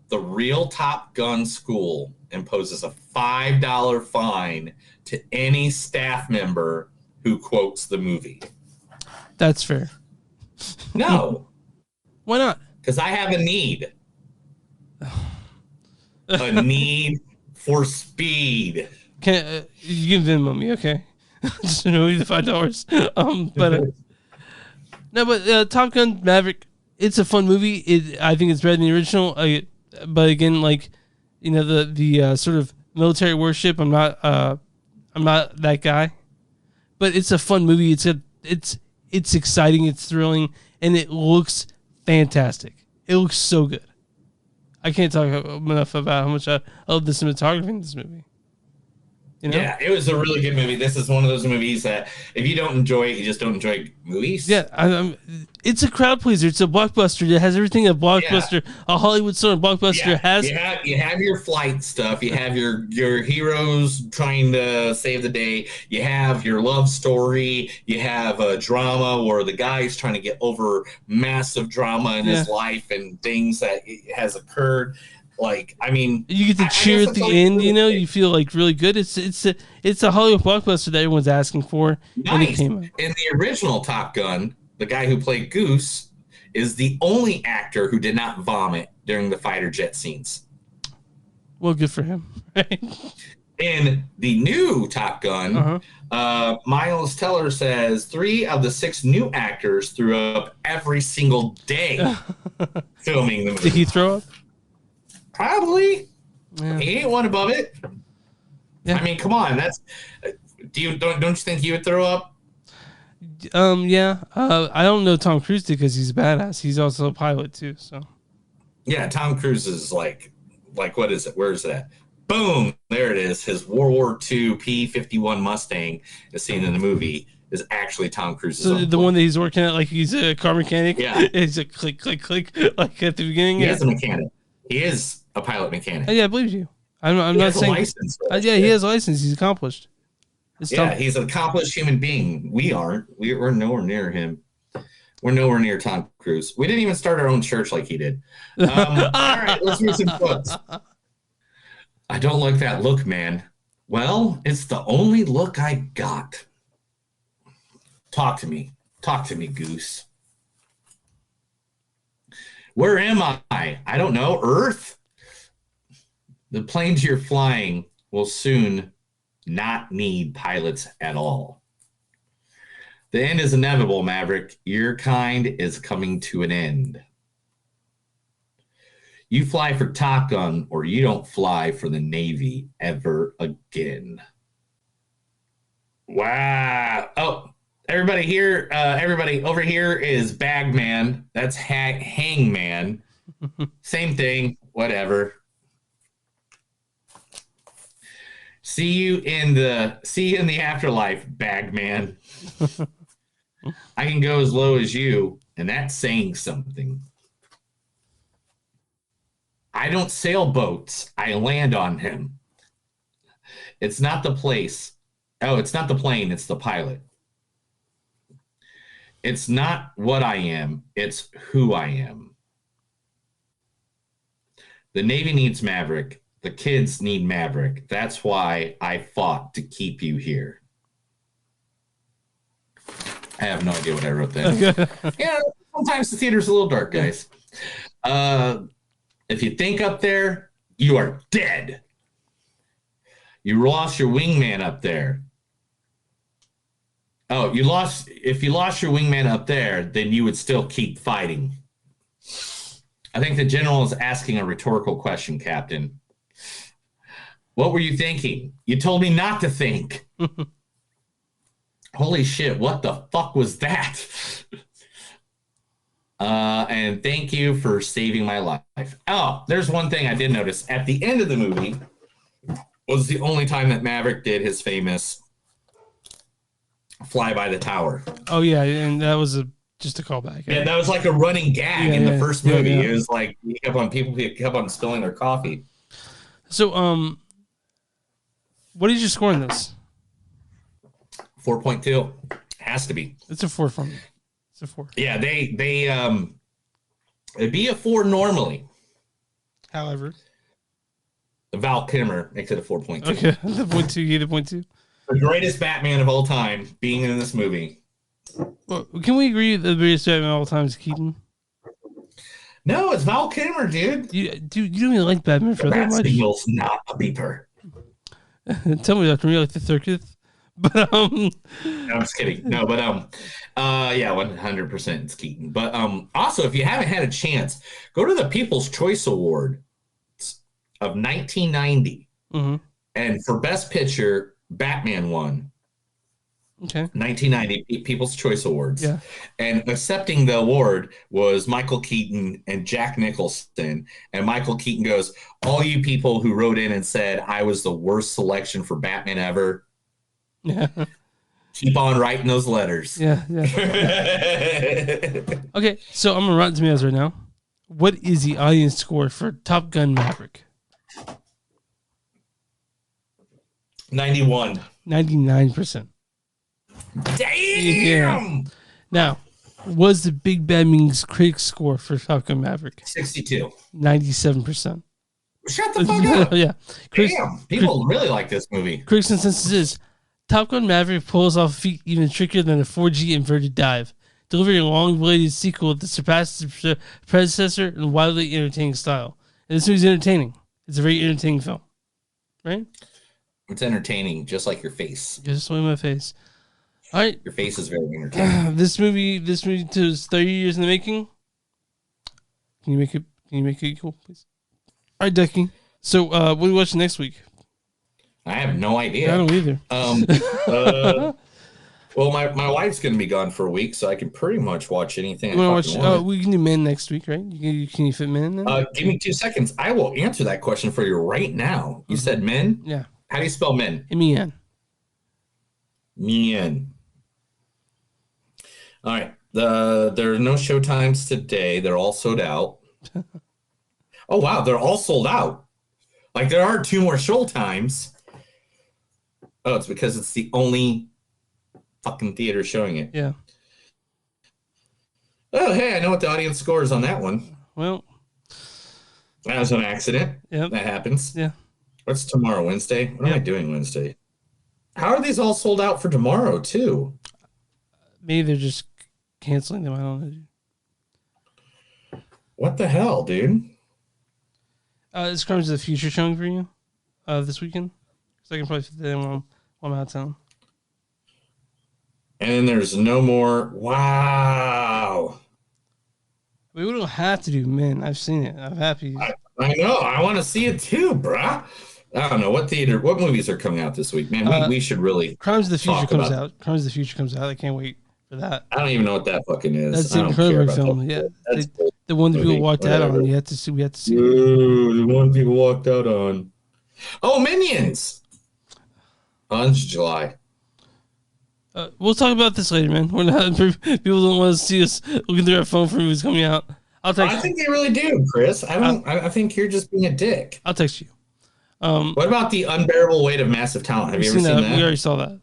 The real Top Gun school imposes a $5 fine to any staff member who quotes the movie. That's fair. No. Why not? Because I have a need. A need for speed. You can Venmo me, okay? Just know the $5. But Top Gun Maverick, it's a fun movie. I think it's better than the original. But again, like the sort of military worship, I'm not that guy. But it's a fun movie. It's exciting. It's thrilling, and it looks fantastic. It looks so good. I can't talk enough about how much I love the cinematography in this movie. You know? Yeah, it was a really good movie. This is one of those movies that if you don't enjoy it, you just don't enjoy movies. Yeah, it's a crowd pleaser. It's a blockbuster. It has everything a blockbuster, a Hollywood star blockbuster has. You have your flight stuff. You have your heroes trying to save the day. You have your love story. You have a drama where the guy's trying to get over massive drama in his life and things that has occurred. Like, I mean, You get to cheer at the end. You know, you feel like really good. It's a Hollywood blockbuster that everyone's asking for. And it Nice. came out. In the original Top Gun, the guy who played Goose is the only actor who did not vomit during the fighter jet scenes. Well, good for him. In the new Top Gun, Miles Teller says 3 of the 6 new actors threw up every single day filming the movie. Did he throw up? Probably. He ain't one above it. I mean, come on. That's. Don't you think you would throw up? Yeah. I don't know Tom Cruise because he's a badass. He's also a pilot too. So. Yeah, Tom Cruise is like what is it? Where is that? Boom! There it is. His World War II P-51 Mustang is seen in the movie is actually Tom Cruise's. So the one that he's working at, like he's a car mechanic. Yeah. It's a click, click, click, like at the beginning. He is a mechanic. He is a pilot mechanic. Yeah, I believe you. I'm He not has a saying. license. Yeah, he has a license. He's accomplished. He's an accomplished human being. We aren't. We're nowhere near him. We're nowhere near Tom Cruise. We didn't even start our own church like he did. All right, let's read some books. I don't like that look, man. Well, it's the only look I got. Talk to me. Talk to me, Goose. Where am I? I don't know. Earth? The planes you're flying will soon not need pilots at all. The end is inevitable, Maverick. Your kind is coming to an end. You fly for Top Gun, or you don't fly for the Navy ever again. Wow. Oh, everybody here, everybody over here is Bagman. That's Hangman. Same thing, whatever. See you in the afterlife, Bagman. I can go as low as you, and that's saying something. I don't sail boats. I land on him. It's not the place. Oh, it's not the plane. It's the pilot. It's not what I am. It's who I am. The Navy needs Maverick. The kids need Maverick. That's why I fought to keep you here. I have no idea what I wrote there. Yeah, sometimes the theater's a little dark, guys. If you think up there, you are dead. You lost your wingman up there. Oh, if you lost your wingman up there, then you would still keep fighting. I think the general is asking a rhetorical question, Captain. What were you thinking? You told me not to think. Holy shit, what the fuck was that? And thank you for saving my life. Oh, there's one thing I did notice. At the end of the movie was the only time that Maverick did his famous fly by the tower. Oh yeah, and that was just a callback. Yeah, that was like a running gag in the first movie. It was like people kept on spilling their coffee. So, what did you score in this? 4.2. Has to be. It's a 4 from me. It's a 4. Yeah, they it'd be a 4 normally. However, Val Kilmer makes it a 4.2. Okay, the 0.2, you get a 0.2. The greatest Batman of all time being in this movie. Well, can we agree that the greatest Batman of all time is Keaton? No, it's Val Kilmer, dude. You don't even like Batman for that much. Batmobile's not a beeper. Tell me, Dr. Me, like the 30th. But No, I'm just kidding. No, but yeah, 100% it's Keaton. But also, if you haven't had a chance, go to the People's Choice Award of 1990, and for Best Picture, Batman won. Okay. 1990 People's Choice Awards. Yeah. And accepting the award was Michael Keaton and Jack Nicholson. And Michael Keaton goes, all you people who wrote in and said I was the worst selection for Batman ever. Yeah. Keep on writing those letters. Yeah. Okay, so I'm on Rotten Tomatoes right now. What is the audience score for Top Gun Maverick? 91. 99%. Damn! Yeah. Now, was the Big Bad Means critics score for Top Gun Maverick? 62. 97%. Shut the fuck up. Yeah. Damn. People really like this movie. Critics' consensus is Top Gun Maverick pulls off a feat even trickier than a 4G inverted dive, delivering a long-awaited sequel that surpasses the predecessor in a wildly entertaining style. And this movie's entertaining. It's a very entertaining film. Right? It's entertaining, just like your face. Just like my face. All right. Your face is very entertaining. This movie is 30 years in the making. Can you make it equal, please? All right, Ducky. So, what are we watching next week? I have no idea. I don't either. Well, my wife's going to be gone for a week, so I can pretty much watch anything. We can do Men next week, right? Can you fit Men in there? Give me 2 seconds. I will answer that question for you right now. You said Men? Yeah. How do you spell Men? M-E-N. Men. All right. There are no show times today. They're all sold out. Oh, wow. They're all sold out. Like, there are 2 more show times. Oh, it's because it's the only fucking theater showing it. Yeah. Oh, hey, I know what the audience score is on that one. Well, that was an accident. Yeah. That happens. Yeah. What's tomorrow? Wednesday? What am I doing Wednesday? How are these all sold out for tomorrow, too? Maybe they're just canceling them. I don't know. What the hell, dude? Is Crimes of the Future showing for you this weekend? So I can probably fit that in while I'm out of town. And then there's no more. Wow. We don't have to do Men. I've seen it. I'm happy. I know. I want to see it too, bruh. I don't know what movies are coming out this week, man. We should really. Crimes of the Future comes out. Crimes of the Future comes out. I can't wait for that. I don't even know what that fucking is. That's the Cronenberg film. Yeah, the one that people walked out on. We have to see. Ooh, the one people walked out on. Oh, Minions. On July. We'll talk about this later, man. We're not. People don't want to see us looking through our phone for movies coming out. I'll text. I think they really do, Chris. I think you're just being a dick. I'll text you. What about The Unbearable Weight of Massive Talent? Have you ever seen that? We already saw that.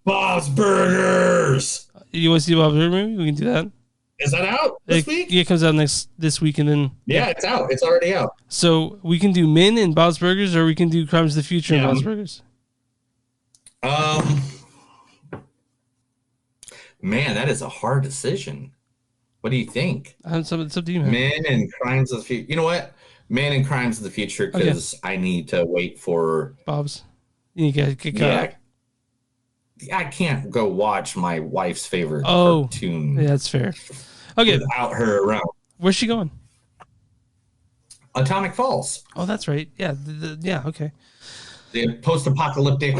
Bob's Burgers. You want to see Bob's Burgers movie? We can do that. Is that out this week? Yeah, it comes out this week, and then it's out. It's already out. So we can do Men and Bob's Burgers, or we can do Crimes of the Future and Bob's Burgers. Man, that is a hard decision. What do you think? It's up to you, man. Men and Crimes of the Future. You know what? Men and Crimes of the Future, because I need to wait for Bob's. You gotta kick out. I can't go watch my wife's favorite cartoon. Yeah, that's fair. Okay. Without her around. Where's she going? Atomic Falls. Oh, that's right. Yeah. Yeah. Okay. The post-apocalyptic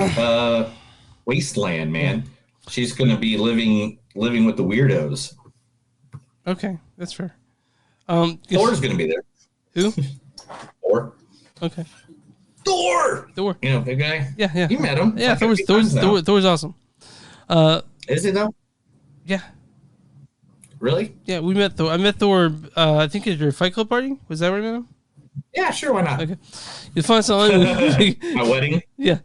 wasteland, man. She's going to be living with the weirdos. Okay, that's fair. Thor's going to be there. Who? Thor. Okay. Thor. You know, big guy. Yeah. You met him. Yeah, Thor's awesome. Is he though? Yeah. Really? Yeah, we met Thor. I met Thor. I think at your Fight Club party. Was that where I met him? Yeah, sure. Why not? Okay. You find something. My wedding. Yeah.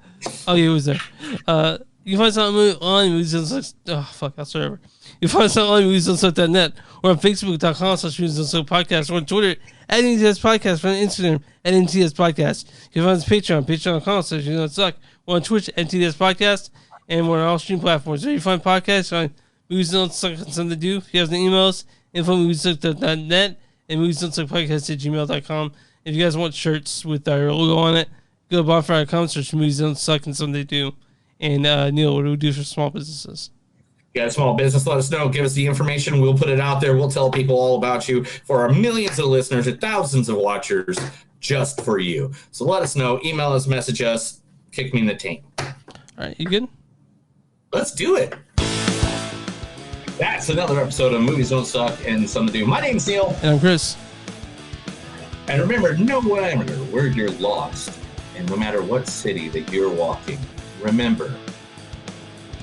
Oh, yeah, it was there. You find something on movies. Oh fuck! I'll start over. You find something on movies.net or on Facebook.com/movies.podcast or on Twitter at NTS Podcast, or on Instagram at NTS Podcast. You can find us on Patreon.com/movies.suck. We're on Twitch at NTS Podcast, and we're on all stream platforms. So you find podcasts on movies.suck and something to do. If you have the emails, info@movies.net and movies.suckpodcast@gmail.com. If you guys want shirts with our logo on it, go to bonfire.com, search movies.suck and something to do. And Neil, what do we do for small businesses? You got a small business, let us know. Give us the information. We'll put it out there. We'll tell people all about you for our millions of listeners and thousands of watchers just for you. So let us know. Email us, message us, kick me in the taint. All right, you good? Let's do it. That's another episode of Movies Don't Suck and Some to Do. My name's Neil. And I'm Chris. And remember, no matter where you're lost, and no matter what city that you're walking, remember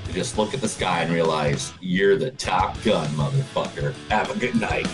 to just look at the sky and realize you're the top gun, motherfucker. Have a good night.